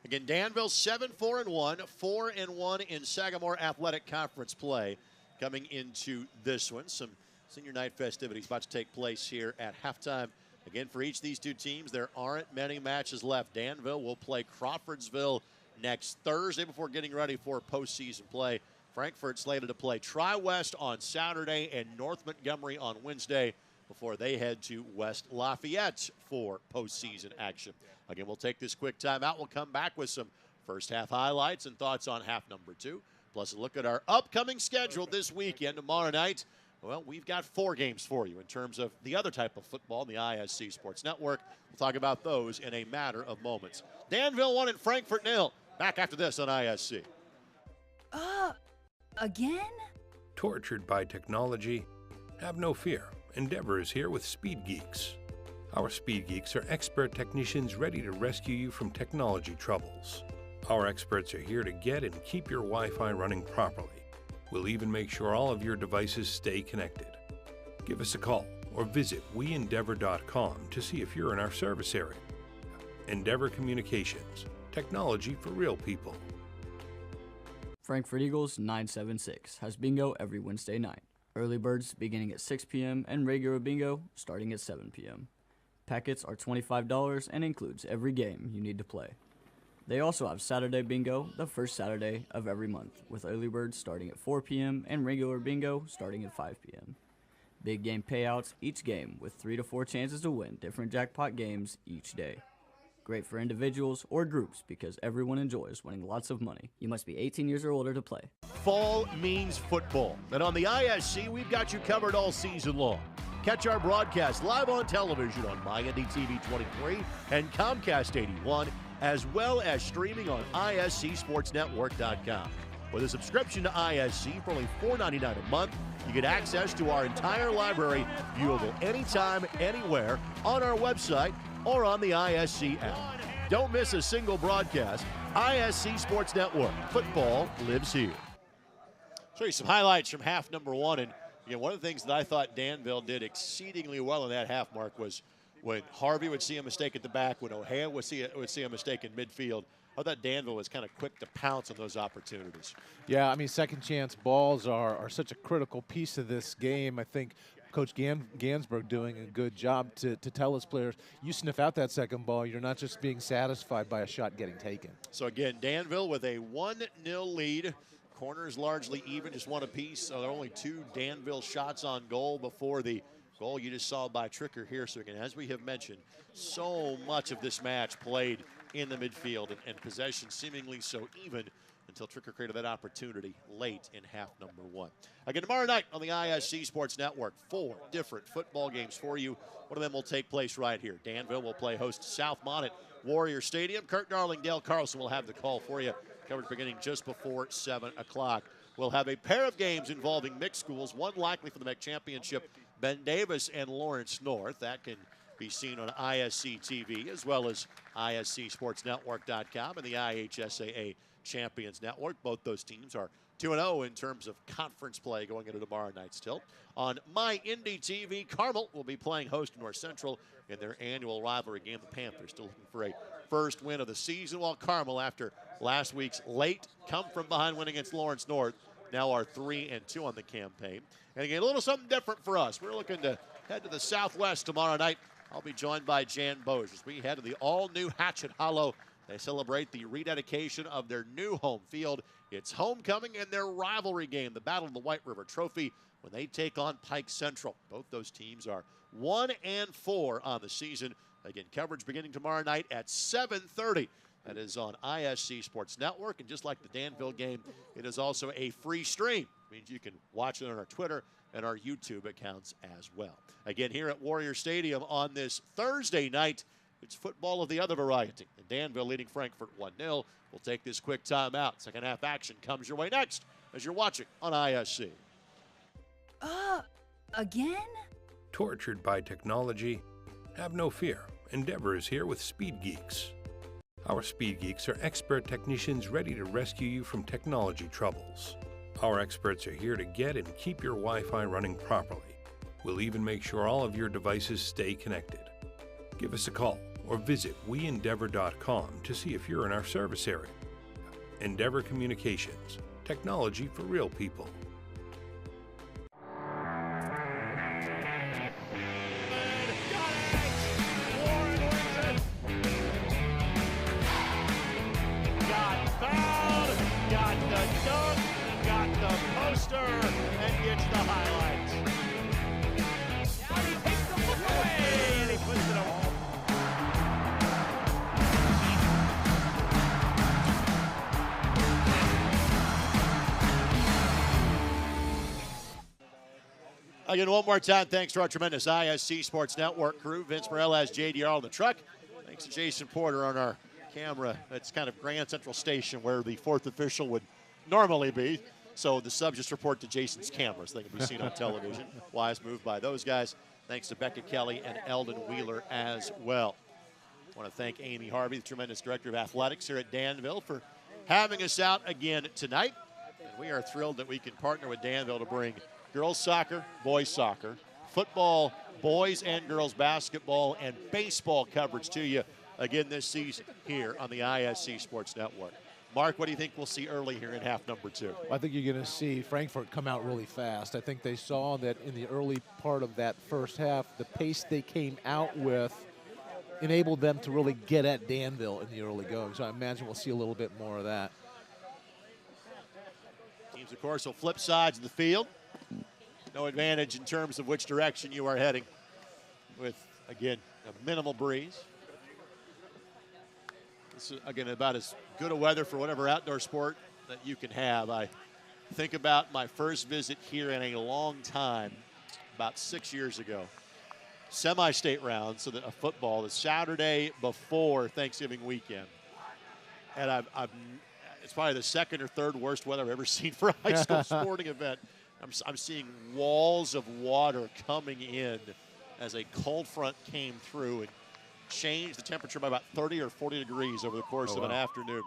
Again, Danville 7-4-1, 4-1 in Sagamore Athletic Conference play coming into this one. Some senior night festivities about to take place here at halftime. Again, for each of these two teams, there aren't many matches left. Danville will play Crawfordsville next Thursday before getting ready for postseason play. Frankfort slated to play Tri-West on Saturday and North Montgomery on Wednesday before they head to West Lafayette for postseason action. Again, we'll take this quick timeout. We'll come back with some first half highlights and thoughts on half number 2. Plus a look at our upcoming schedule this weekend. Tomorrow night, well, we've got 4 games for you in terms of the other type of football in the ISC Sports Network. We'll talk about those in a matter of moments. Danville 1 and Frankfort 0. Back after this on ISC. Again? Tortured by technology? Have no fear. Endeavor is here with Speed Geeks. Our Speed Geeks are expert technicians ready to rescue you from technology troubles. Our experts are here to get and keep your Wi-Fi running properly. We'll even make sure all of your devices stay connected. Give us a call or visit weendeavor.com to see if you're in our service area. Endeavor Communications. Technology for real people. Frankfort Eagles 976 has bingo every Wednesday night. Early birds beginning at 6 p.m. and regular bingo starting at 7 p.m. Packets are $25 and includes every game you need to play. They also have Saturday bingo the first Saturday of every month, with early birds starting at 4 p.m. and regular bingo starting at 5 p.m. Big game payouts each game with 3 to 4 chances to win different jackpot games each day. Great for individuals or groups because everyone enjoys winning lots of money. You must be 18 years or older to play. Fall means football. And on the ISC, we've got you covered all season long. Catch our broadcast live on television on MyNDTV 23 and Comcast 81, as well as streaming on ISCSportsNetwork.com. With a subscription to ISC for only $4.99 a month, you get access to our entire library, viewable anytime, anywhere, on our website or on the ISC app. Don't miss a single broadcast. ISC Sports Network. Football lives here. Show you some highlights from half number 1. And again, one of the things that I thought Danville did exceedingly well in that half, Mark, was when Harvey would see a mistake at the back, when O'Hare would see a mistake in midfield. I thought Danville was kind of quick to pounce on those opportunities. Yeah, I mean, second chance balls are such a critical piece of this game. I think Coach Gansberg doing a good job to tell his players, you sniff out that second ball, you're not just being satisfied by a shot getting taken. So again, Danville with a 1-0 lead. Corners largely even, just one apiece. So there are only 2 Danville shots on goal before the goal you just saw by Tricker here. So again, as we have mentioned, so much of this match played in the midfield and possession seemingly so even until Tricker created that opportunity late in half number 1. Again, tomorrow night on the ISC Sports Network, 4 different football games for you. One of them will take place right here. Danville will play host to Southmont at Warrior Stadium. Kurt Darling, Dale Carlson will have the call for you, covered beginning just before 7 o'clock. We'll have a pair of games involving mixed schools, one likely for the MAC Championship, Ben Davis and Lawrence North. That can be seen on ISC TV as well as ISCSportsNetwork.com and the IHSAA Champions Network. Both those teams are 2-0 in terms of conference play going into tomorrow night still. On MyNDTV, Carmel will be playing host to North Central in their annual rivalry game. The Panthers still looking for a first win of the season, while Carmel, after last week's late come-from-behind win against Lawrence North now are 3-2 on the campaign. And again, a little something different for us. We're looking to head to the Southwest tomorrow night. I'll be joined by Jan Boge as we head to the all-new Hatchet Hollow. They celebrate the rededication of their new home field. It's homecoming and their rivalry game, the Battle of the White River Trophy, when they take on Pike Central. Both those teams are 1-4 on the season. Again, coverage beginning tomorrow night at 7:30. That is on ISC Sports Network. And just like the Danville game, it is also a free stream. It means you can watch it on our Twitter and our YouTube accounts as well. Again, here at Warrior Stadium on this Thursday night, it's football of the other variety. And Danville leading Frankfort 1-0. We'll take this quick timeout. Second half action comes your way next as you're watching on ISC. Again? Tortured by technology? Have no fear. Endeavor is here with Speed Geeks. Our Speed Geeks are expert technicians ready to rescue you from technology troubles. Our experts are here to get and keep your Wi-Fi running properly. We'll even make sure all of your devices stay connected. Give us a call or visit weendeavor.com to see if you're in our service area. Endeavor Communications, technology for real people. And gets the highlights. Now he takes the look away and he puts it away. Again, one more time, thanks to our tremendous ISC Sports Network crew. Vince Morel has JDR on the truck. Thanks to Jason Porter on our camera. That's kind of Grand Central Station where the fourth official would normally be. So the subs just report to Jason's cameras. They can be seen on television. Wise move by those guys. Thanks to Becca Kelly and Eldon Wheeler as well. I want to thank Amy Harvey, the tremendous director of athletics here at Danville, for having us out again tonight. And we are thrilled that we can partner with Danville to bring girls soccer, boys soccer, football, boys and girls basketball, and baseball coverage to you again this season here on the ISC Sports Network. Mark, what do you think we'll see early here in half number 2? I think you're going to see Frankfort come out really fast. I think they saw that in the early part of that first half, the pace they came out with enabled them to really get at Danville in the early going. So I imagine we'll see a little bit more of that. Teams, of course, will flip sides of the field. No advantage in terms of which direction you are heading with, again, a minimal breeze. This is, again, about as good a weather for whatever outdoor sport that you can have. I think about my first visit here in a long time, about 6 years ago. Semi-state round, so that a football, the Saturday before Thanksgiving weekend. And it's probably the second or third worst weather I've ever seen for a high school sporting event. I'm seeing walls of water coming in as a cold front came through and changed the temperature by about 30 or 40 degrees over the course of an afternoon.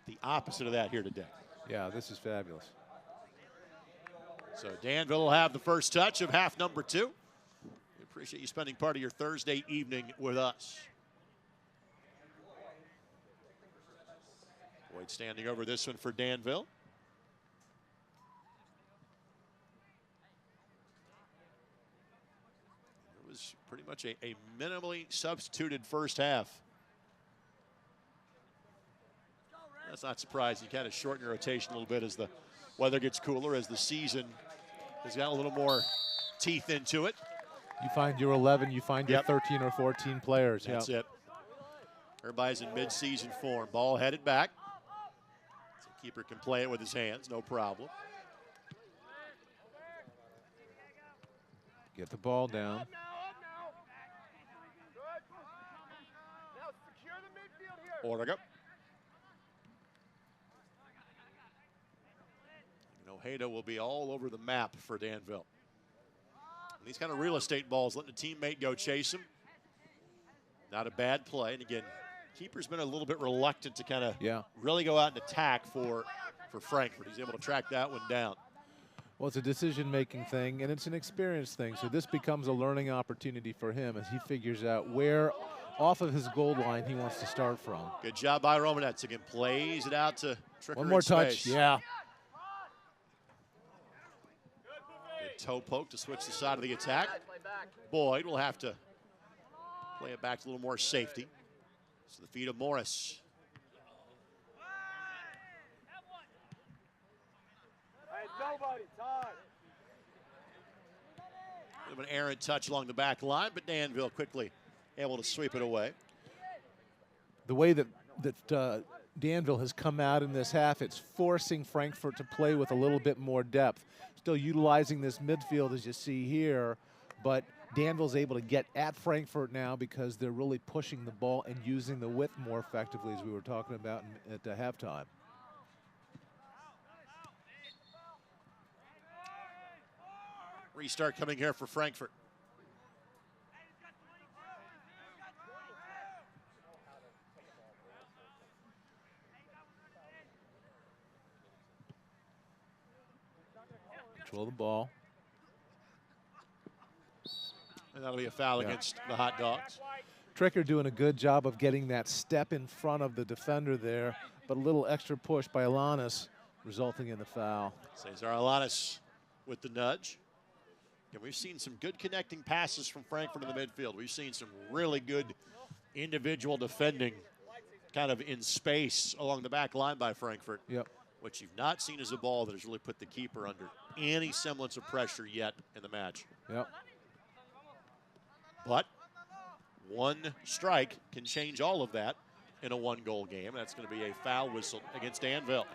The opposite of that here today. Yeah, this is fabulous. So Danville will have the first touch of half number 2. We appreciate you spending part of your Thursday evening with us. Boyd standing over this one for Danville. It was pretty much a minimally substituted first half. That's not surprising. You kind of shorten your rotation a little bit as the weather gets cooler, as the season has got a little more teeth into it. You find your 11, you find your 13 or 14 players. That's it. Everybody's in mid-season form. Ball headed back. So keeper can play it with his hands, no problem. Get the ball down. Ortega. Ojeda will be all over the map for Danville. And these kind of real estate balls, letting a teammate go chase him. Not a bad play. And again, keeper's been a little bit reluctant to kind of really go out and attack for Frankfort. He's able to track that one down. Well, it's a decision-making thing, and it's an experience thing. So this becomes a learning opportunity for him as he figures out where off of his goal line he wants to start from. Good job by Romanets. Again, plays it out to Tricker. One more in touch, space. yeah. Good toe poke to switch the side of the attack. Boyd will have to play it back to a little more safety. To the feet of Morris. Nobody, Todd. Bit of an errant touch along the back line, but Danville quickly able to sweep it away. The way that Danville has come out in this half, it's forcing Frankfort to play with a little bit more depth. Still utilizing this midfield as you see here, but Danville's able to get at Frankfort now because they're really pushing the ball and using the width more effectively, as we were talking about at halftime. Restart coming here for Frankfort. Control the ball. And that'll be a foul against the Hot Dogs. Tricker doing a good job of getting that step in front of the defender there, but a little extra push by Alanis resulting in the foul. Cesar Alanis with the nudge. And we've seen some good connecting passes from Frankfurt in the midfield. We've seen some really good individual defending kind of in space along the back line by Frankfurt. Yep. What you've not seen is a ball that has really put the keeper under any semblance of pressure yet in the match. Yep. But one strike can change all of that in a one-goal game. That's going to be a foul whistle against Danville.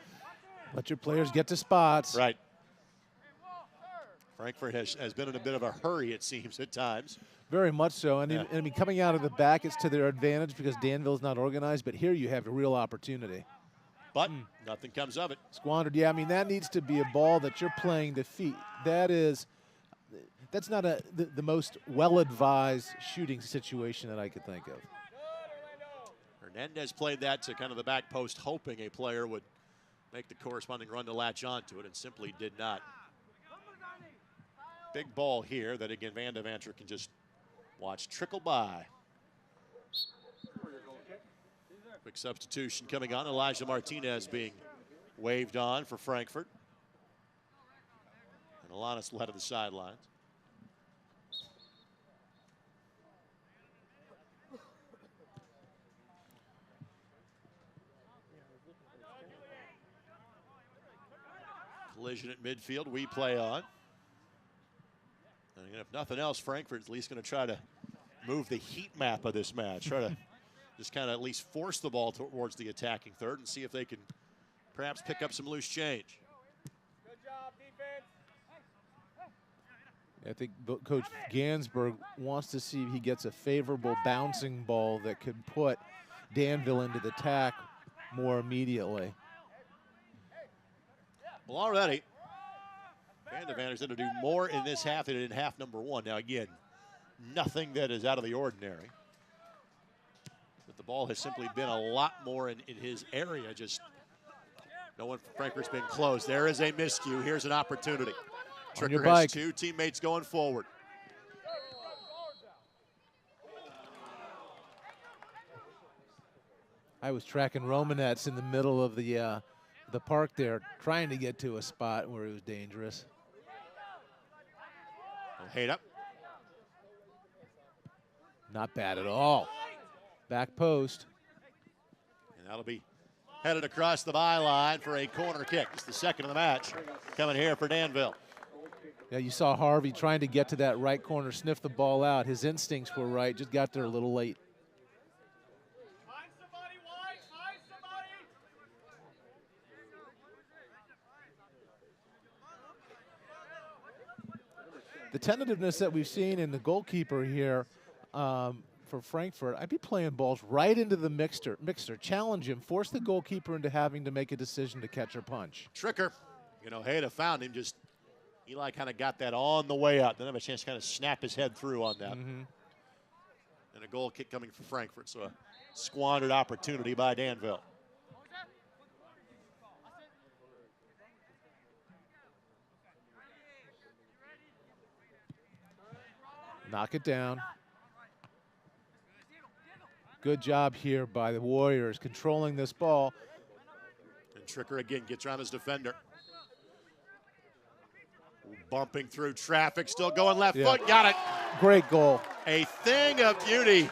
Let your players get to spots. Right. Frankfurt has been in a bit of a hurry, it seems, at times. Very much so. And, I mean, coming out of the back, it's to their advantage because Danville's not organized. But here you have a real opportunity. But nothing comes of it. Squandered. Yeah, I mean, that needs to be a ball that you're playing to feet. That's not the most well-advised shooting situation that I could think of. Hernandez played that to kind of the back post, hoping a player would make the corresponding run to latch onto it, and simply did not. Big ball here that, again, Van de Vanter can just watch trickle by. Quick substitution coming on. Elijah Martinez being waved on for Frankfurt. And Alanis led of the sidelines. Collision at midfield, we play on. And if nothing else, Frankfurt's at least going to try to move the heat map of this match. Try to just kind of at least force the ball towards the attacking third and see if they can perhaps pick up some loose change. Good job, defense. I think Coach Gansberg wants to see if he gets a favorable bouncing ball that could put Danville into the attack more immediately. Well, already, Van de Vanter's going to do more in this half than in half number one. Now, again, nothing that is out of the ordinary. But the ball has simply been a lot more in his area. Just no one from Frankfurt's been close. There is a miscue. Here's an opportunity. Tricker has two teammates going forward. I was tracking Romanets in the middle of the park there, trying to get to a spot where it was dangerous. Ojeda. Not bad at all. Back post. And that'll be headed across the byline for a corner kick. It's the second of the match coming here for Danville. Yeah, you saw Harvey trying to get to that right corner, sniff the ball out. His instincts were right, just got there a little late. Find somebody, White. Find somebody. The tentativeness that we've seen in the goalkeeper here for Frankfurt, I'd be playing balls right into the mixer, challenge him, force the goalkeeper into having to make a decision to catch or punch. Tricker, Ojeda found him, just Eli kind of got that on the way out. Didn't have a chance to kind of snap his head through on that. And a goal kick coming for Frankfurt, so a squandered opportunity by Danville. Knock it down. Good job here by the Warriors controlling this ball. And Tricker again gets around his defender. Bumping through traffic, still going left foot, got it. Great goal. A thing of beauty.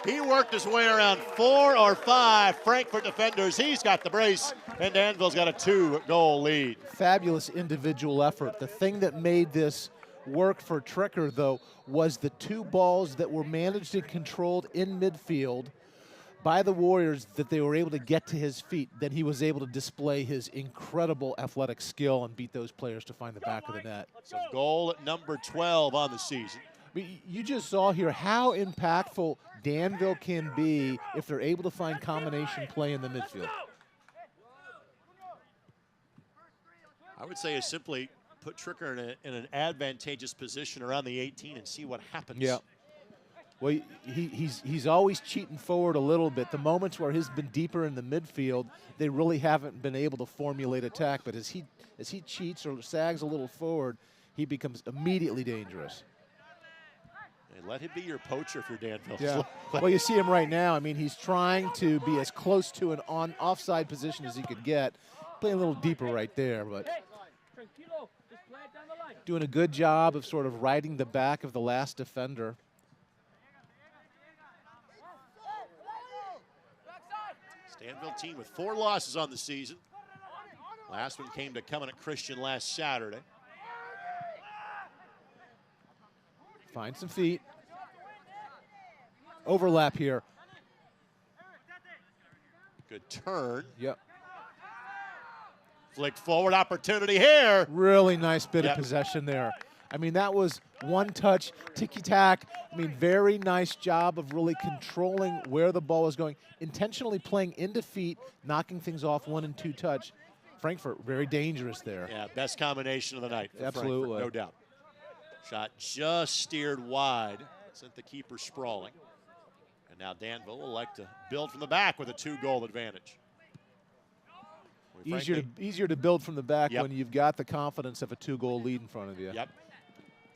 He worked his way around 4 or 5 Frankfort defenders. He's got the brace, and Danville's got a 2-goal lead. Fabulous individual effort. The thing that made this work for Tricker, though, was the 2 balls that were managed and controlled in midfield by the Warriors that they were able to get to his feet. Then he was able to display his incredible athletic skill and beat those players to find the back of the net. So goal at number 12 on the season. I mean, you just saw here how impactful Danville can be if they're able to find combination play in the midfield. I would say is simply put Tricker in an advantageous position around the 18 and see what happens. Yeah. Well, he's always cheating forward a little bit. The moments where he's been deeper in the midfield, they really haven't been able to formulate attack. But as he cheats or sags a little forward, he becomes immediately dangerous. And let him be your poacher if you're Danville. Yeah. Well, you see him right now. I mean, he's trying to be as close to an offside position as he could get. Playing a little deeper right there, but doing a good job of sort of riding the back of the last defender. Danville team with 4 losses on the season. Last one came to Covenant Christian last Saturday. Find some feet. Overlap here. Good turn. Yep. Flick forward opportunity here. Really nice bit of possession there. I mean, that was one touch, ticky-tack. I mean, very nice job of really controlling where the ball was going, intentionally playing into feet, knocking things off 1 and 2 touch. Frankfort, very dangerous there. Yeah, best combination of the night for Absolutely. Frankfort, no doubt. Shot just steered wide, sent the keeper sprawling. And now Danville will like to build from the back with a 2-goal advantage. Easier to build from the back when you've got the confidence of a 2-goal lead in front of you. Yep.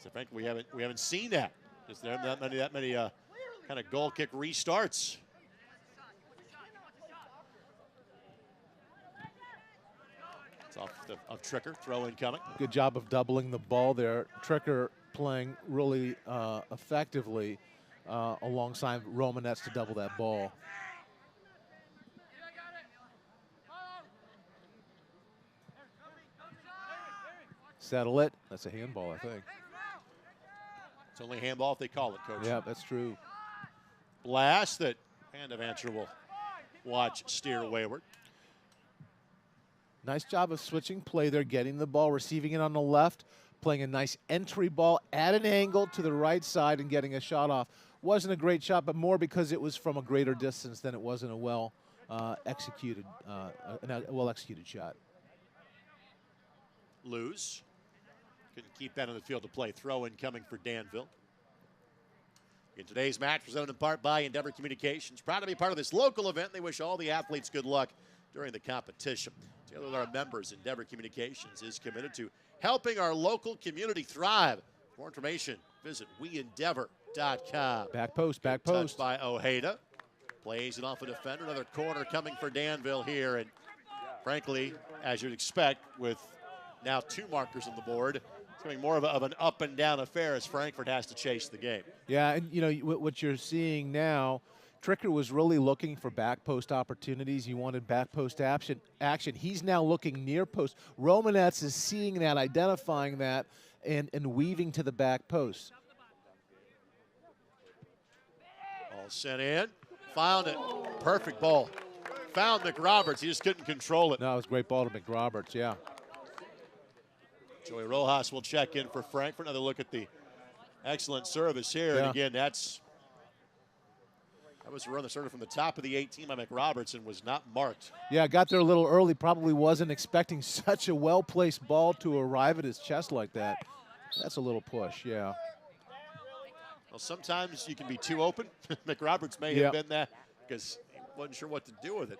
So frankly, we haven't seen that. Just there that many kind of goal kick restarts. It's off of Tricker, throw in coming. Good job of doubling the ball there. Tricker playing really effectively alongside Romanets to double that ball. Settle it. That's a handball, I think. It's only handball if they call it, Coach. Yeah, that's true. Blast that Hand of Answer will watch steer wayward. Nice job of switching play there, getting the ball, receiving it on the left, playing a nice entry ball at an angle to the right side and getting a shot off. Wasn't a great shot, but more because it was from a greater distance than it wasn't a well executed shot. Lose. Couldn't keep that on the field to play. Throw in coming for Danville. In today's match, presented in part by Endeavor Communications. Proud to be part of this local event. They wish all the athletes good luck during the competition. Together with our members, Endeavor Communications is committed to helping our local community thrive. For more information, visit weendeavor.com. Back post, back Touched post. by Ojeda. Plays it off a defender. Another corner coming for Danville here. And frankly, as you'd expect, with now 2 markers on the board, it's becoming more of an up and down affair as Frankfort has to chase the game. Yeah, and you know what you're seeing now, Tricker was really looking for back post opportunities. He wanted back post action. He's now looking near post. Romanets is seeing that, identifying that, and weaving to the back post. Ball sent in. Found it. Perfect ball. Found McRoberts. He just couldn't control it. No, it was a great ball to McRoberts, yeah. Joey Rojas will check in for Frankfort. Another look at the excellent service here. Yeah. And again, that was a run that started from the top of the 18 by McRoberts and was not marked. Yeah, got there a little early. Probably wasn't expecting such a well-placed ball to arrive at his chest like that. That's a little push, yeah. Well, sometimes you can be too open. McRoberts may have been that because he wasn't sure what to do with it.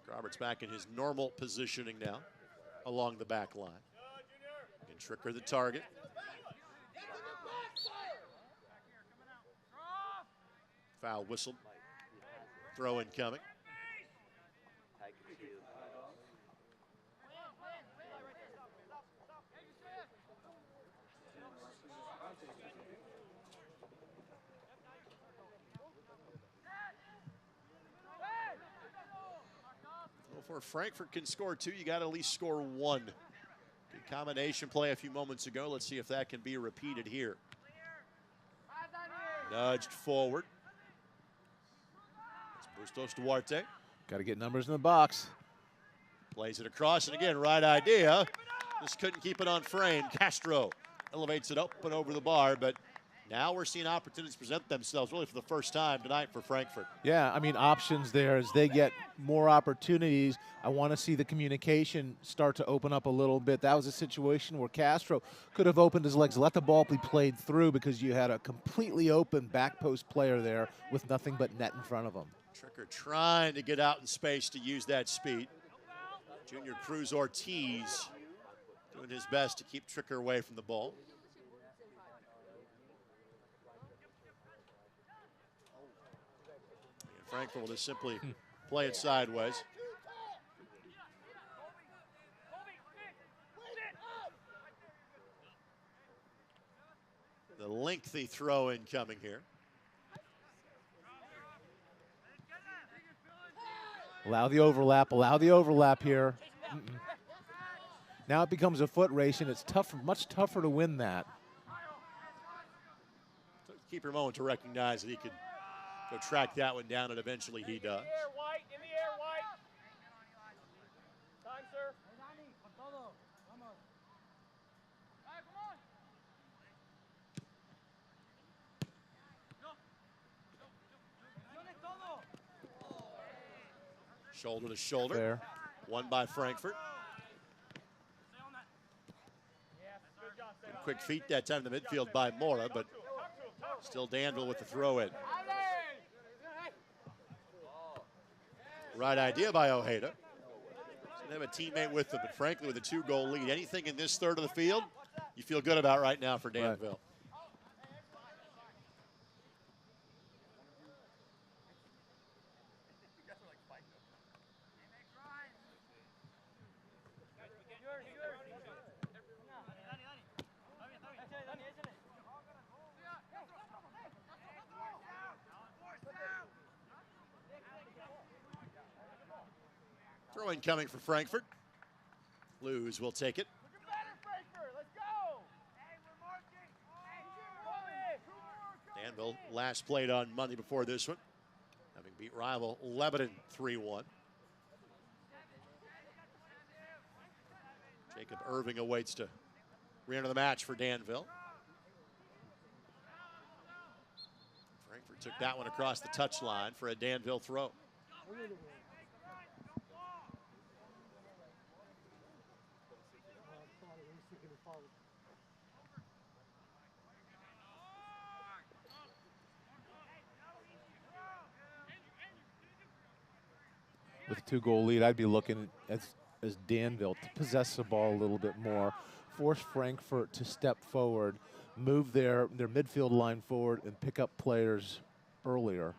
Roberts back in his normal positioning now along the back line. And Tricker the target. Foul whistled. Throw in coming. Well, for Frankfort can score two, you got to at least score one. Good combination play a few moments ago. Let's see if that can be repeated here. Nudged forward. It's Bustos Duarte. Got to get numbers in the box. Plays it across, and again, right idea. Just couldn't keep it on frame. Castro elevates it up and over the bar, but now we're seeing opportunities present themselves really for the first time tonight for Frankfort. Yeah, I mean, options there as they get more opportunities. I want to see the communication start to open up a little bit. That was a situation where Castro could have opened his legs, let the ball be played through because you had a completely open back post player there with nothing but net in front of him. Tricker trying to get out in space to use that speed. Junior Cruz Ortiz doing his best to keep Tricker away from the ball. And Frankfort will just simply play it sideways. The lengthy throw in coming here. Allow the overlap here. Now it becomes a foot race, and it's much tougher to win that. Keep your moment to recognize that he could go track that one down, and eventually he does. In the air, White. Time, sir. Shoulder to shoulder. Fair. Won by Frankfort. Good quick feet that time in the midfield by Mora, but still Danville with the throw in. Right idea by Ojeda. Doesn't have a teammate with them, but frankly, with a 2-goal lead, anything in this third of the field, you feel good about right now for Danville. Right. Throw-in coming for Frankfort. Blues will take it. Danville last played on Monday before this one, having beat rival Lebanon 3-1. Jacob Irving awaits to re-enter the match for Danville. Frankfort took that one across the touchline for a Danville throw. With a 2-goal lead, I'd be looking as Danville to possess the ball a little bit more, force Frankfort to step forward, move their midfield line forward, and pick up players earlier.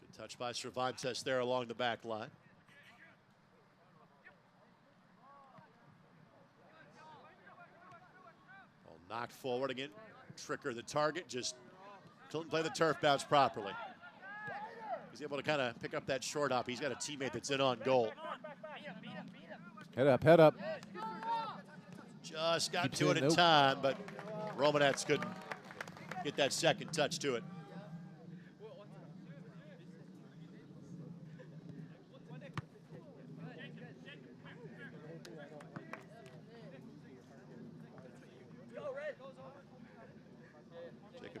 Good touch by Cervantes there along the back line. Ball knocked forward again. Tricker the target, just couldn't play the turf bounce properly. He's able to kind of pick up that short hop. He's got a teammate that's in on goal. Head up, head up. Just got to it in time, but Romanets couldn't get that second touch to it.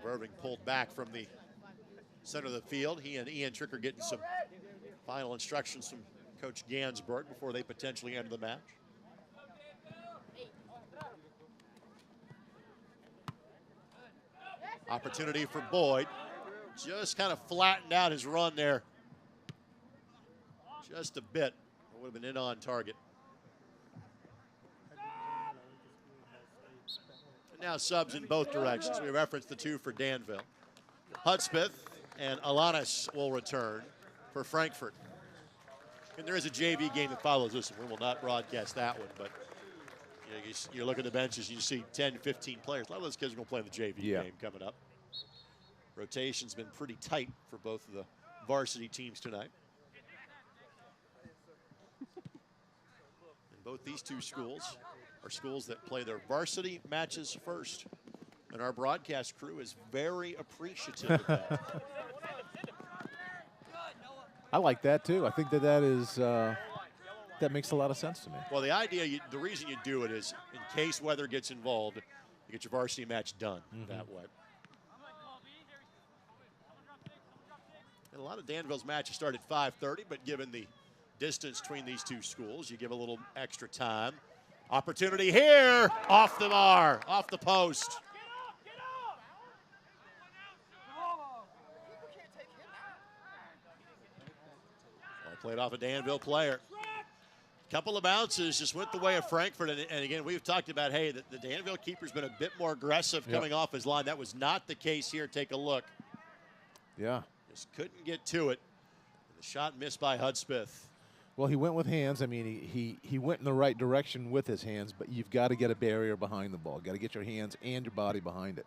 Irving pulled back from the center of the field. He and Ian Tricker getting some final instructions from Coach Gansberg before they potentially enter the match. Opportunity for Boyd. Just kind of flattened out his run there Just a bit. It would have been in on target. And now subs in both directions. We referenced the 2 for Danville. Hudspeth and Alanis will return for Frankfort. And there is a JV game that follows this, and we will not broadcast that one. But you look at the benches, you see 10, 15 players. A lot of those kids are going to play in the JV game coming up. Rotation's been pretty tight for both of the varsity teams tonight. And both these two schools are schools that play their varsity matches first. And our broadcast crew is very appreciative of that. I like that too. I think that is that makes a lot of sense to me. Well, the idea, the reason you do it is in case weather gets involved, you get your varsity match done that way. And a lot of Danville's matches start at 5:30, but given the distance between these two schools, you give a little extra time. Opportunity here, off the bar, off the post. Played off a Danville player. Couple of bounces just went the way of Frankfort. And again, we've talked about, hey, the Danville keeper's been a bit more aggressive coming off his line. That was not the case here. Take a look. Yeah. Just couldn't get to it. And the shot missed by Hudspeth. Well, he went with hands. I mean, he went in the right direction with his hands, but you've got to get a barrier behind the ball. Got to get your hands and your body behind it.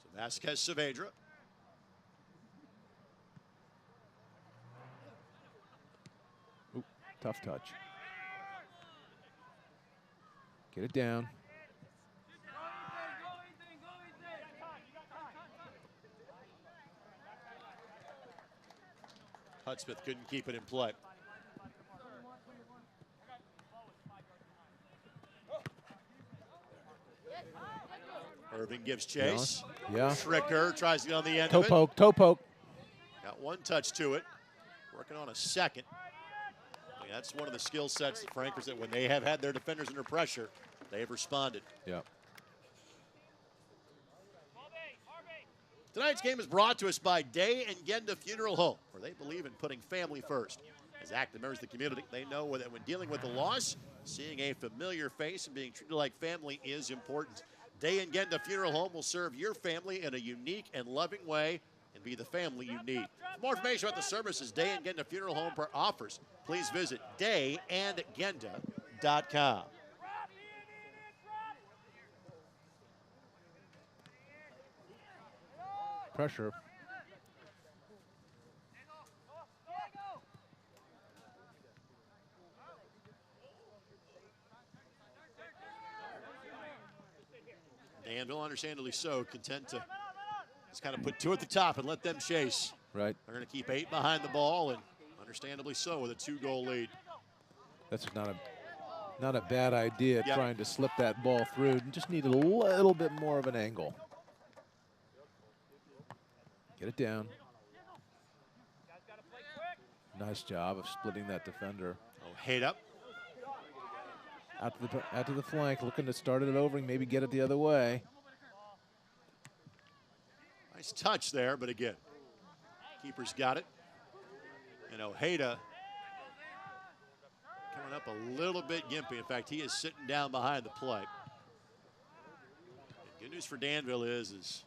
So Vasquez Saavedra. Tough touch. Get it down. Hudspeth couldn't keep it in play. Irving gives chase. Yeah. Schricker tries to get on the end toe of it. Poke, toe poke. Got one touch to it. Working on a second. That's one of the skill sets that Frankfort, that when they have had their defenders under pressure, they have responded. Yeah. Tonight's game is brought to us by Day and Genda Funeral Home, where they believe in putting family first. As active members of the community, they know that when dealing with a loss, seeing a familiar face and being treated like family is important. Day and Genda Funeral Home will serve your family in a unique and loving way and be the family you need. For more information about the services Day and Genda Funeral Home offers, please visit dayandgenda.com. Pressure. Danville, understandably so, content to just kind of put 2 at the top and let them chase. Right. They're going to keep 8 behind the ball, and understandably so, with a 2-goal lead. That's not a bad idea, trying to slip that ball through. Just need a little bit more of an angle. Get it down. Nice job of splitting that defender. Ojeda. Out to the flank, looking to start it over and maybe get it the other way. Nice touch there, but again, keeper's got it. And Ojeda coming up a little bit gimpy. In fact, he is sitting down behind the play. And good news for Danville is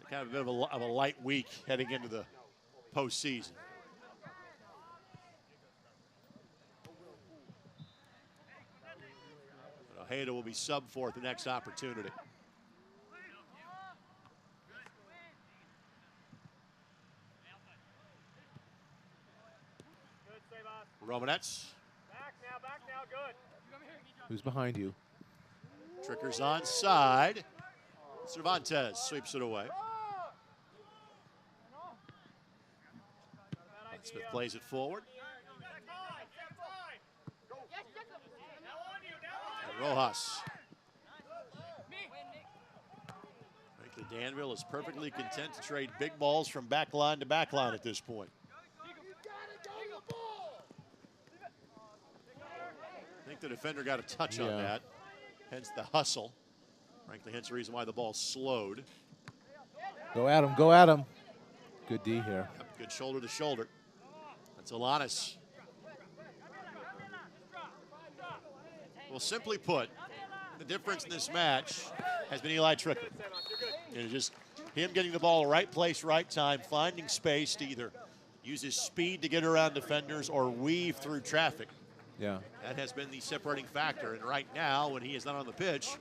kind of a bit of a light week heading into the postseason. But Ojeda will be sub for the next opportunity. Romanets. Back now, good. Who's behind you? Tricker's onside. Cervantes sweeps it away. Smith plays it forward. And Rojas. Frankly, Danville is perfectly content to trade big balls from back line to back line at this point. I think the defender got a touch on that, hence the hustle. Frankly, hence the reason why the ball slowed. Go at him, go at him. Good D here. Yep, good shoulder to shoulder. That's Alanis. Well, simply put, the difference in this match has been Eli Tricker. Just him getting the ball right place, right time, finding space to either use his speed to get around defenders or weave through traffic. Yeah. That has been the separating factor. And right now, when he is not on the pitch,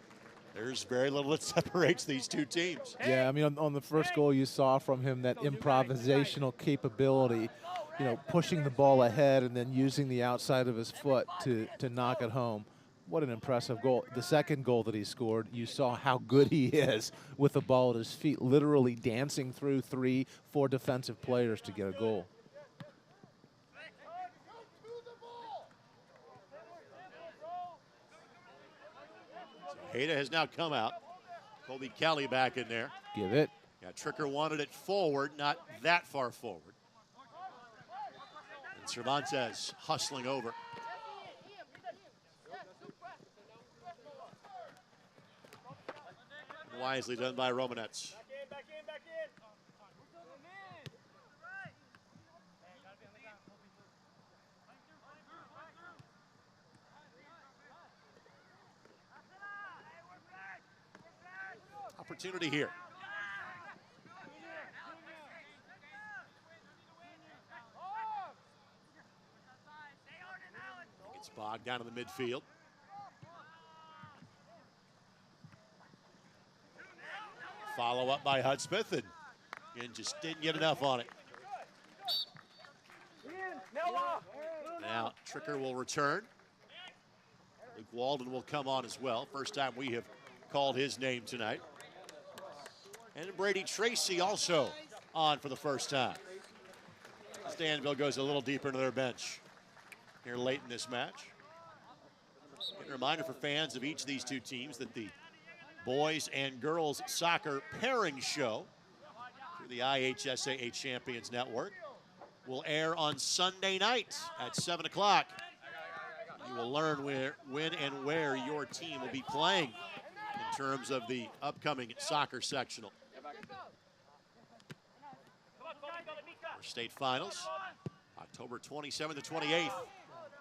there's very little that separates these two teams. Yeah, I mean, on the first goal you saw from him that improvisational capability, you know, pushing the ball ahead and then using the outside of his foot to knock it home. What an impressive goal. The second goal that he scored, you saw how good he is with the ball at his feet, literally dancing through 3-4 defensive players to get a goal. Hayda has now come out. Colby Kelly back in there. Give it. Yeah, Tricker wanted it forward, not that far forward. And Cervantes hustling over. Wisely done by Romanets. Back in. Opportunity here. Gets bogged down in the midfield. Follow up by Hudspeth, and just didn't get enough on it. Now Tricker will return. Luke Walden will come on as well. First time we have called his name tonight. And Brady Tracy also on for the first time. As Danville goes a little deeper into their bench here late in this match. And a reminder for fans of each of these two teams that the boys and girls soccer pairing show through the IHSAA Champions Network will air on Sunday night at 7 o'clock. You will learn when and where your team will be playing in terms of the upcoming soccer sectional. Our state finals, October 27th to 28th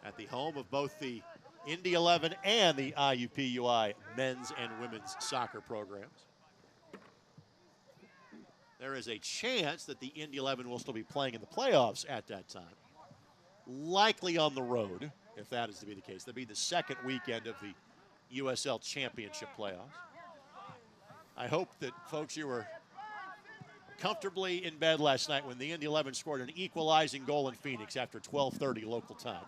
at the home of both the Indy 11 and the IUPUI men's and women's soccer programs. There is a chance that the Indy 11 will still be playing in the playoffs at that time. Likely on the road, if that is to be the case. That'd be the second weekend of the USL Championship playoffs. I hope that, folks, you were comfortably in bed last night when the Indy 11 scored an equalizing goal in Phoenix after 12:30 local time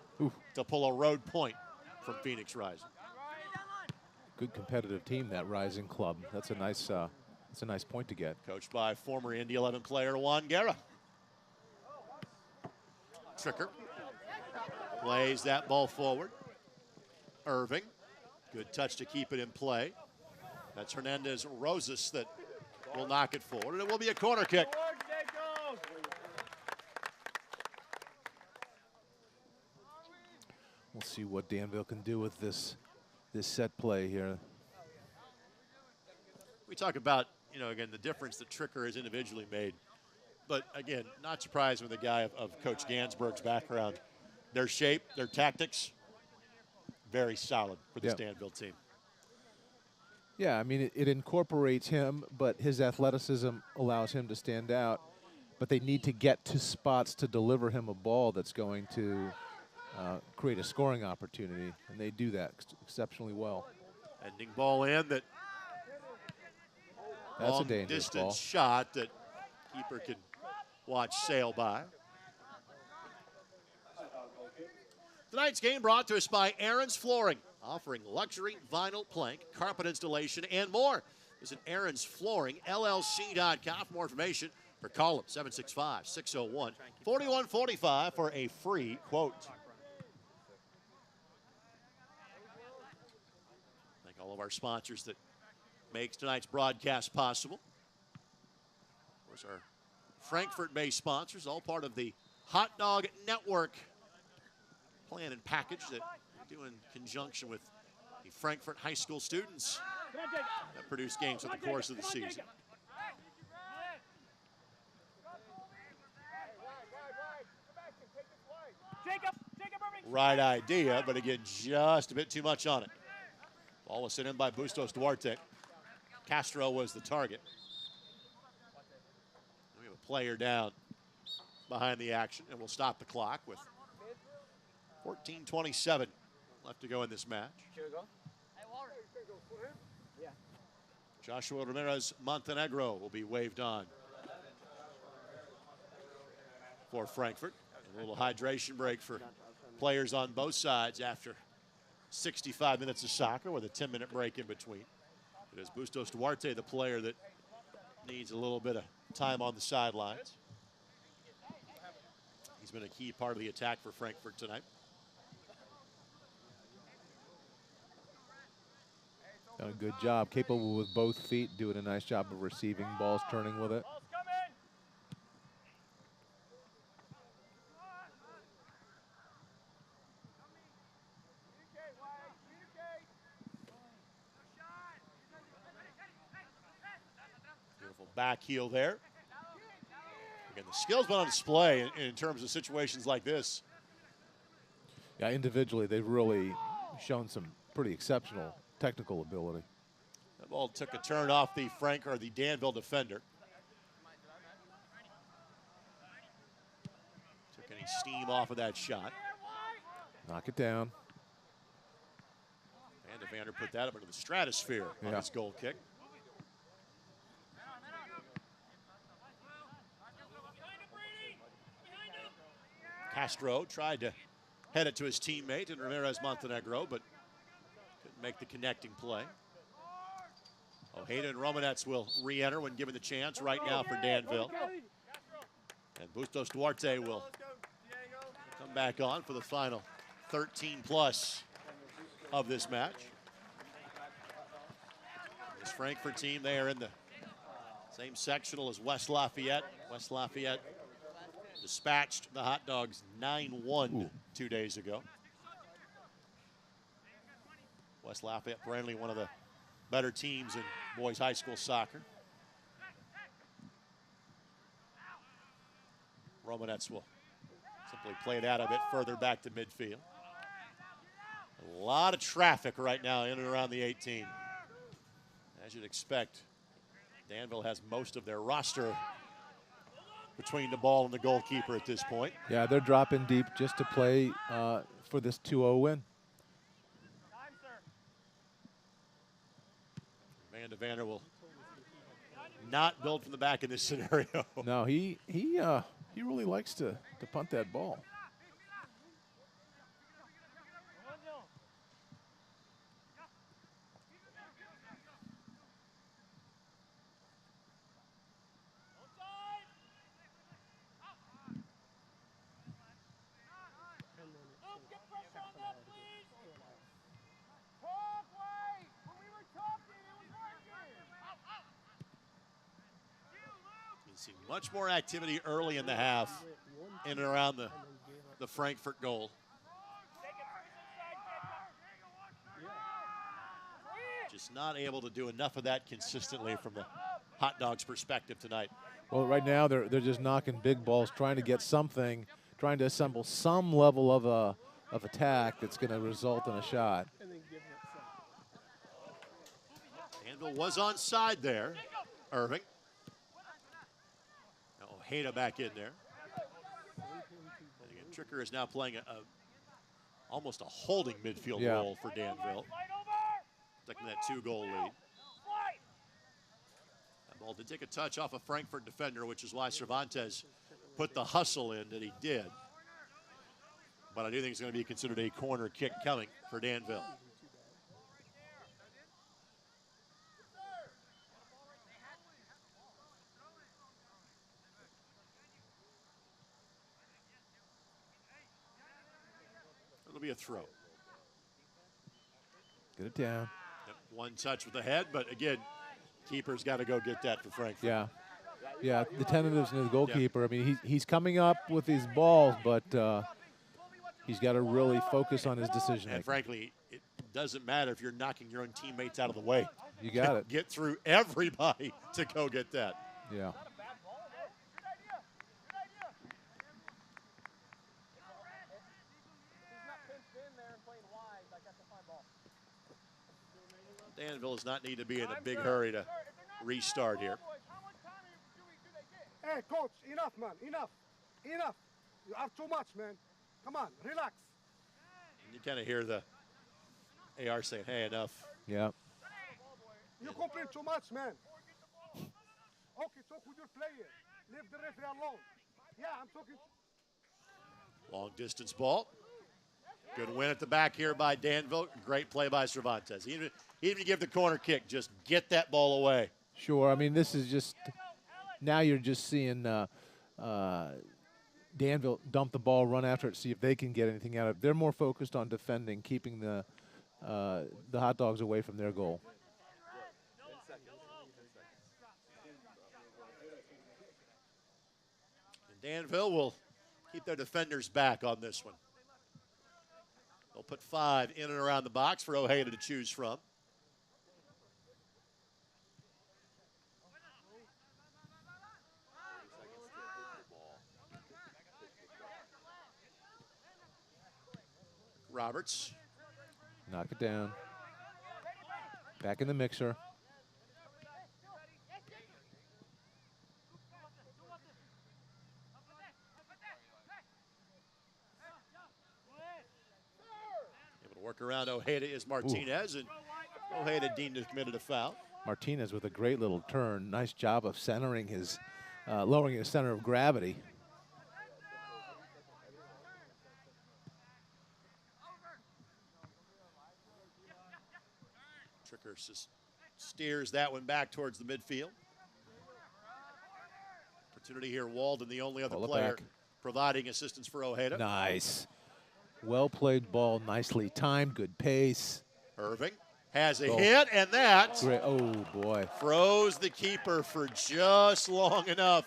to pull a road point from Phoenix Rising. Good competitive team, that Rising club. That's a nice point to get. Coached by former Indy 11 player Juan Guerra. Tricker plays that ball forward. Irving, good touch to keep it in play. That's Hernandez Rosas that will knock it forward, and it will be a corner kick. We'll see what Danville can do with this set play here. We talk about, again, the difference that Tricker has individually made. But, again, not surprised with a guy of Coach Gansberg's background. Their shape, their tactics, very solid for this Danville team. Yeah, I mean, it incorporates him, but his athleticism allows him to stand out. But they need to get to spots to deliver him a ball that's going to create a scoring opportunity, and they do that exceptionally well. Ending ball in that. That's a dangerous ball. Distance shot that keeper can watch sail by. Tonight's game brought to us by Aaron's Flooring, offering luxury vinyl plank, carpet installation, and more. Visit Aaron's Flooring, LLC.com for more information, or call them 765-601-4145 for a free quote. Thank all of our sponsors that makes tonight's broadcast possible. Of course, our Frankfort-based sponsors, all part of the Hot Dog Network plan and package that we do in conjunction with the Frankfort High School students that produce games over the course of the season. right idea, but again, just a bit too much on it. Ball was sent in by Bustos Duarte. Castro was the target. We have a player down behind the action, and we'll stop the clock with 14:27 left to go in this match. Joshua Ramirez Montenegro will be waved on for Frankfort. A little hydration break for players on both sides after 65 minutes of soccer with a 10-minute break in between. It is Bustos Duarte, the player that needs a little bit of time on the sidelines. He's been a key part of the attack for Frankfort tonight. Done a good job, capable with both feet, doing a nice job of receiving balls, turning with it. Beautiful back heel there. Again, the skill's been on display in terms of situations like this. Yeah, individually, they've really shown some pretty exceptional technical ability. That ball took a turn off the the Danville defender. Took any steam off of that shot. Knock it down. And Evander put that up into the stratosphere on his goal kick. Castro tried to head it to his teammate in Ramirez Montenegro, but couldn't make the connecting play. Ojeda and Romanets will re-enter when given the chance right now for Danville. And Bustos Duarte will come back on for the final 13+ of this match. This Frankfort team, they are in the same sectional as West Lafayette. West Lafayette dispatched the Hot Dogs 9-1 2 days ago. West Lafayette, apparently one of the better teams in boys high school soccer. Romanets will simply play that a bit further back to midfield. A lot of traffic right now in and around the 18. As you'd expect, Danville has most of their roster between the ball and the goalkeeper at this point. Yeah, they're dropping deep just to play for this 2-0 win. Evander will not build from the back in this scenario. No, he really likes to punt that ball. See much more activity early in the half in and around the Frankfort goal. Just not able to do enough of that consistently from the Hot Dogs' perspective tonight. Well, right now they're just knocking big balls, trying to get something, trying to assemble some level of attack that's going to result in a shot. Danville was onside there, Irving. Ojeda back in there. And again, Tricker is now playing almost a holding midfield role for Danville. Taking that 2-goal lead. That ball did take a touch off a Frankfort defender, which is why Cervantes put the hustle in that he did. But I do think it's going to be considered a corner kick coming for Danville. It'll be a throw. Get it down. Yep, one touch with the head, but again, keeper's got to go get that for Frankfort. Yeah. Yeah, the tentativeness of the goalkeeper. I mean, he's coming up with these balls, but he's got to really focus on his decision making. And frankly, it doesn't matter if you're knocking your own teammates out of the way. You got it. Get through everybody to go get that. Yeah. Danville does not need to be in a big hurry to restart here. Hey, coach, enough, man, enough. Enough. You are too much, man. Come on, relax. And you kind of hear the AR saying, hey, enough. Yeah. You complain too much, man. Okay, talk with your player. Leave the referee alone. Yeah, I'm talking. Long distance ball. Good win at the back here by Danville. Great play by Cervantes. Even if you give the corner kick, just get that ball away. Sure. I mean, this is just now you're just seeing Danville dump the ball, run after it, see if they can get anything out of it. They're more focused on defending, keeping the Hot Dogs away from their goal. And Danville will keep their defenders back on this one. They'll put 5 in and around the box for Ojeda to choose from. Roberts. Knock it down. Back in the mixer. Able to work around Ojeda is Martinez, and Ojeda deemed to have committed a foul. Martinez with a great little turn. Nice job of centering his, lowering his center of gravity. Tricker steers that one back towards the midfield. Opportunity here, Walden, the only other player providing assistance for Ojeda. Nice. Well played ball, nicely timed, good pace. Irving has a hit, and that Great. Oh, boy. froze the keeper for just long enough.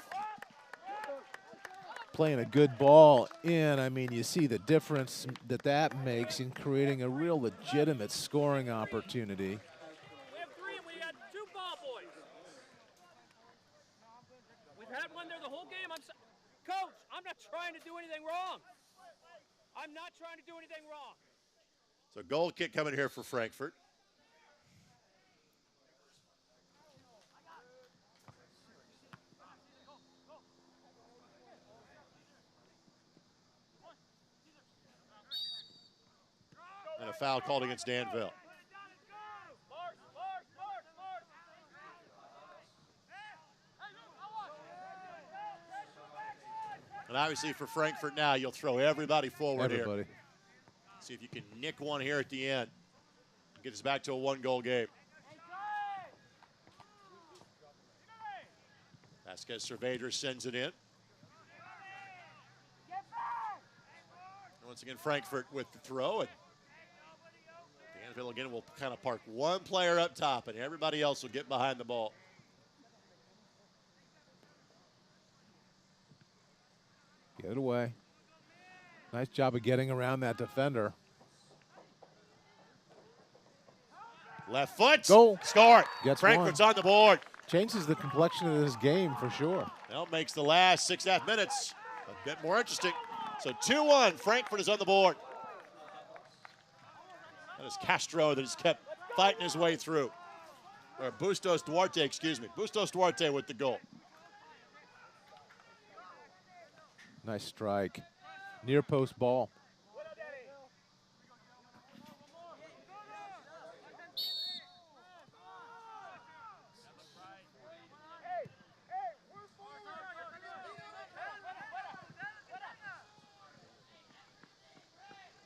Playing a good ball in. I mean, you see the difference that makes in creating a real legitimate scoring opportunity. We have 3 and we had 2 ball boys. We've had one there the whole game. Coach, I'm not trying to do anything wrong. I'm not trying to do anything wrong. So goal kick coming here for Frankfort. And a foul called against Danville. And obviously for Frankfort now, you'll throw everybody forward here. See if you can nick one here at the end. Get us back to a 1-goal game. Vasquez Cervadra sends it in. Once again, Frankfort with the throw. And Danville again will kind of park one player up top, and everybody else will get behind the ball. Get it away. Nice job of getting around that defender. Left foot. Goal. Score it. Gets Frankfurt's one. on the board. Changes the complexion of this game for sure. Well, makes the last 6.5 minutes a bit more interesting. So 2-1, Frankfort is on the board. That is Castro that has kept fighting his way through. Or Bustos Duarte, excuse me. Bustos Duarte with the goal. Nice strike. Near post ball.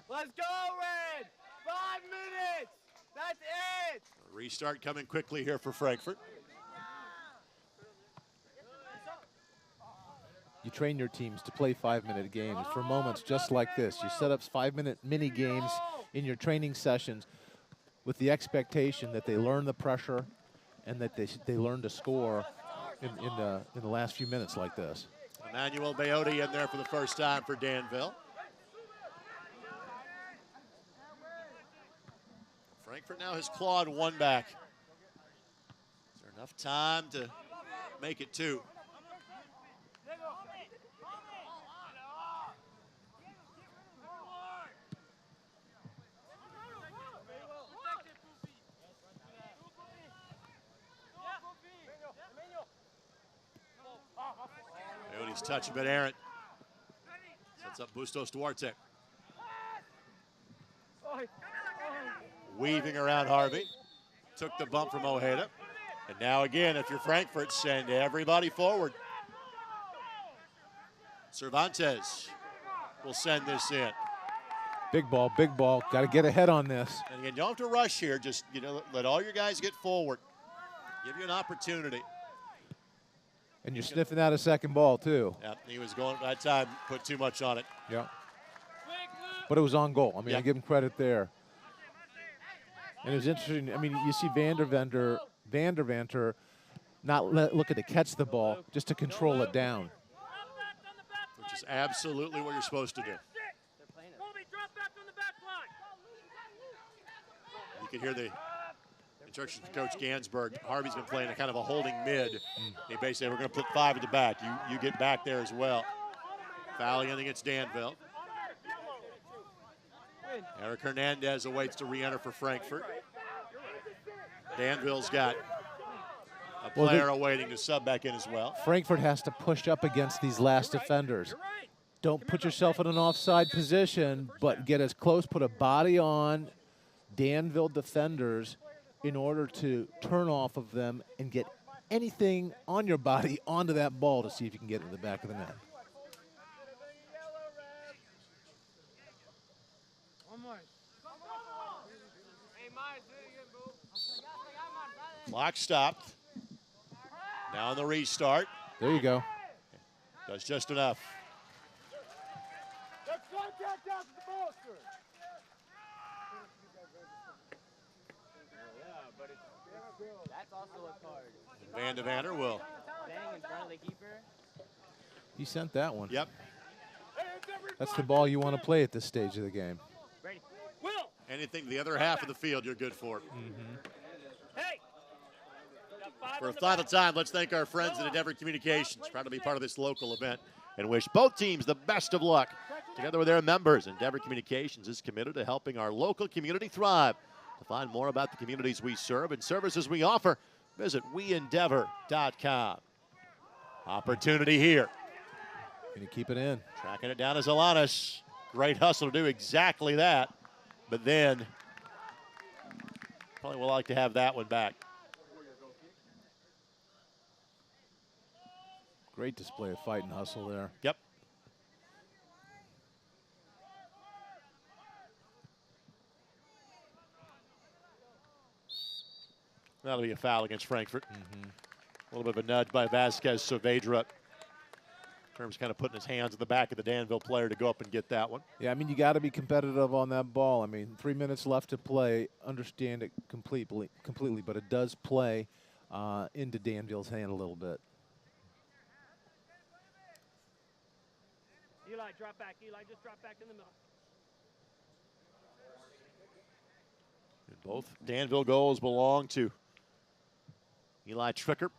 Let's go, Red! 5 minutes! That's it! A restart coming quickly here for Frankfort. You train your teams to play 5-minute games for moments just like this. You set up 5-minute mini games in your training sessions with the expectation that they learn the pressure and that they learn to score in the last few minutes like this. Emmanuel Bayotti in there for the first time for Danville. Frankfort now has clawed one back. Is there enough time to make it 2? touch him at Aaron. Sets up Bustos Duarte. Weaving around Harvey. Took the bump from Ojeda. And now again, if you're Frankfort, send everybody forward. Cervantes will send this in. Big ball, big ball. Got to get ahead on this. And again, you don't have to rush here. Just, let all your guys get forward. Give you an opportunity. And you're sniffing out a second ball, too. Yeah, he was going, that time, put too much on it. Yeah. But it was on goal. I mean, I give him credit there. And it was interesting. I mean, you see Vandervanter not looking to catch the ball, just to control it down. Which is absolutely what you're supposed to do. You can hear the instructions from Coach Gansberg. Harvey's been playing a kind of a holding mid. They basically said, we're going to put 5 at the back. You get back there as well. Fouling in against Danville. Eric Hernandez awaits to re-enter for Frankfort. Danville's got a player awaiting to sub back in as well. Frankfort has to push up against these last defenders. Don't put yourself in an offside position, but get as close, put a body on Danville defenders in order to turn off of them and get anything on your body onto that ball to see if you can get it in the back of the net. Clock stopped. Now on the restart. There you go. Does just enough. That's also a card. Van de Vander will. Bang in front of the keeper. He sent that one. Yep. That's the ball you want to play at this stage of the game. Ready. Anything the other half of the field you're good for. Hey! For a final time, let's thank our friends at Endeavor Communications. Proud to be part of this local event and wish both teams the best of luck. Together with their members, Endeavor Communications is committed to helping our local community thrive. To find more about the communities we serve and services we offer, visit weendeavor.com. Opportunity here. Going to keep it in. Tracking it down as Alanis. Great hustle to do exactly that. But then, probably will like to have that one back. Great display of fight and hustle there. Yep. That'll be a foul against Frankfort. A little bit of a nudge by Vasquez Saavedra. In terms of kind of putting his hands in the back of the Danville player to go up and get that one. Yeah, I mean, you got to be competitive on that ball. I mean, 3 minutes left to play. Understand it completely, but it does play into Danville's hand a little bit. Eli, drop back. Eli, just drop back in the middle. And both Danville goals belong to Eli Tricker.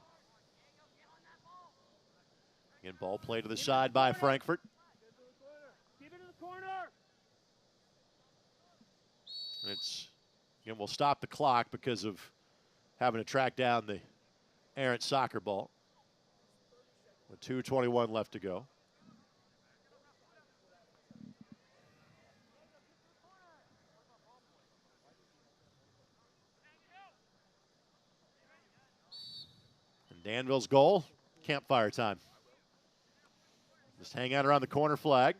Again, ball play to the side by Frankfort. Keep it in the corner. And it's, again, we'll stop the clock because of having to track down the errant soccer ball. With 2:21 left to go. And Danville's goal, campfire time. Just hang out around the corner flag.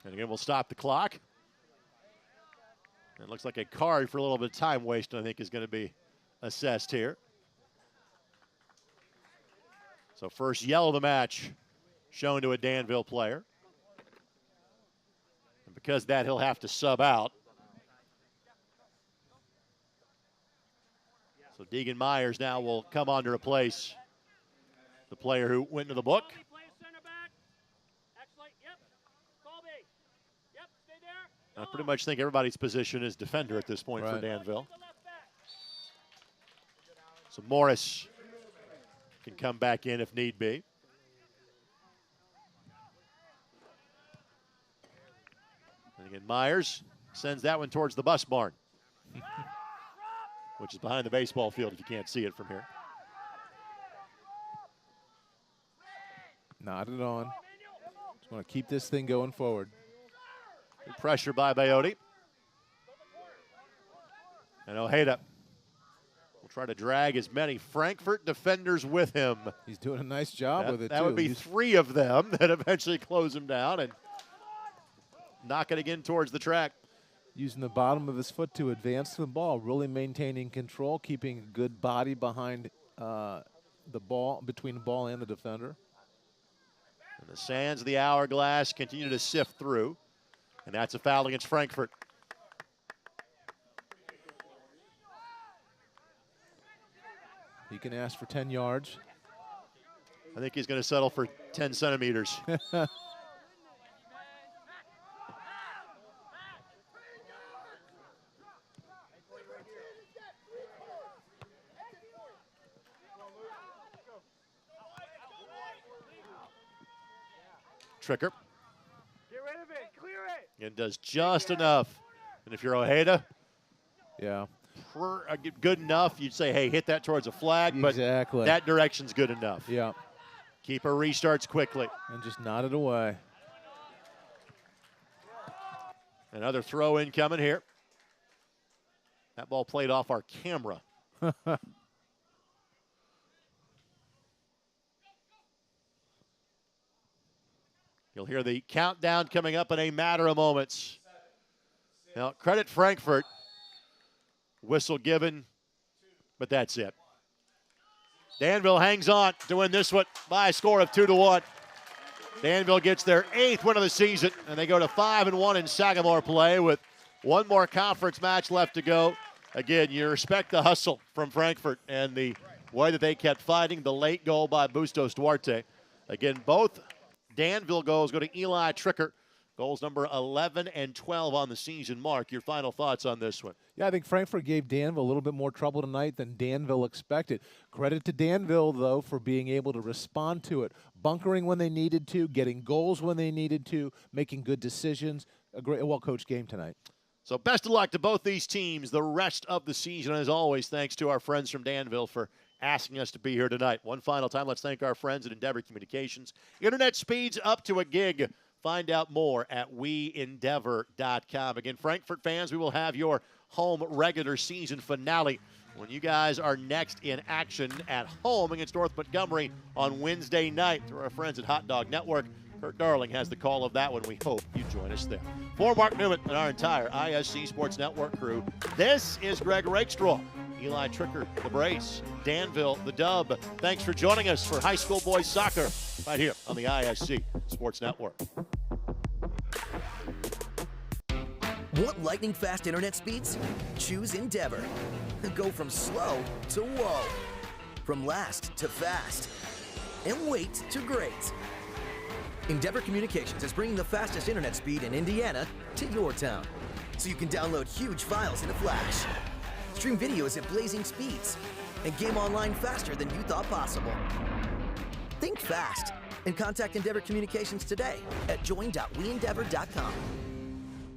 And again, we'll stop the clock. It looks like a card for a little bit of time waste, I think, is going to be assessed here. So first yellow of the match shown to a Danville player. And because of that, he'll have to sub out. So Deegan Myers now will come on to replace the player who went into the book. I pretty much think everybody's position is defender at this point for Danville. So Morris can come back in if need be. Again, Myers sends that one towards the bus barn, which is behind the baseball field if you can't see it from here. Nodded on. Just want to keep this thing going forward. Good pressure by Bayotti. And Ojeda will try to drag as many Frankfort defenders with him. He's doing a nice job with it, That too. would be 3 of them that eventually close him down and knock it again towards the track. Using the bottom of his foot to advance the ball, really maintaining control, keeping a good body behind the ball, between the ball and the defender. And the sands of the hourglass continue to sift through. And that's a foul against Frankfort. He can ask for 10 yards. I think he's going to settle for 10 centimeters. Tricker. Get rid of it. Clear it. And does just enough. And if you're Ojeda, yeah, good enough, you'd say, hey, hit that towards a flag. Exactly. But that direction's good enough. Yeah. Keeper restarts quickly. And just nodded away. Another throw in coming here. That ball played off our camera. You'll hear the countdown coming up in a matter of moments. Now, credit Frankfort. Whistle given, but that's it. Danville hangs on to win this one by a score of 2-1. Danville gets their 8th win of the season, and they go to 5-1 in Sagamore play with one more conference match left to go. Again, you respect the hustle from Frankfort and the way that they kept fighting. The late goal by Bustos Duarte. Again, both Danville goals go to Eli Tricker. Goals number 11 and 12 on the season. Mark, your final thoughts on this one? Yeah, I think Frankfort gave Danville a little bit more trouble tonight than Danville expected. Credit to Danville, though, for being able to respond to it, bunkering when they needed to, getting goals when they needed to, making good decisions. A great, well-coached game tonight. So best of luck to both these teams the rest of the season. As always, thanks to our friends from Danville for asking us to be here tonight. One final time, let's thank our friends at Endeavor Communications. Internet speeds up to a gig. Find out more at weendeavor.com. Again, Frankfort fans, we will have your home regular season finale when you guys are next in action at home against North Montgomery on Wednesday night through our friends at Hot Dog Network. Kurt Darling has the call of that one. We hope you join us there. For Mark Newman and our entire ISC Sports Network crew, this is Greg Rakestraw, Eli Tricker, the brace, Danville, the dub. Thanks for joining us for high school boys soccer right here on the ISC Sports Network. Want lightning fast internet speeds? Choose Endeavor. Go from slow to whoa. From last to fast. And wait to great. Endeavor Communications is bringing the fastest internet speed in Indiana to your town. So you can download huge files in a flash. Stream videos at blazing speeds. And game online faster than you thought possible. Think fast and contact Endeavor Communications today at join.weendeavor.com.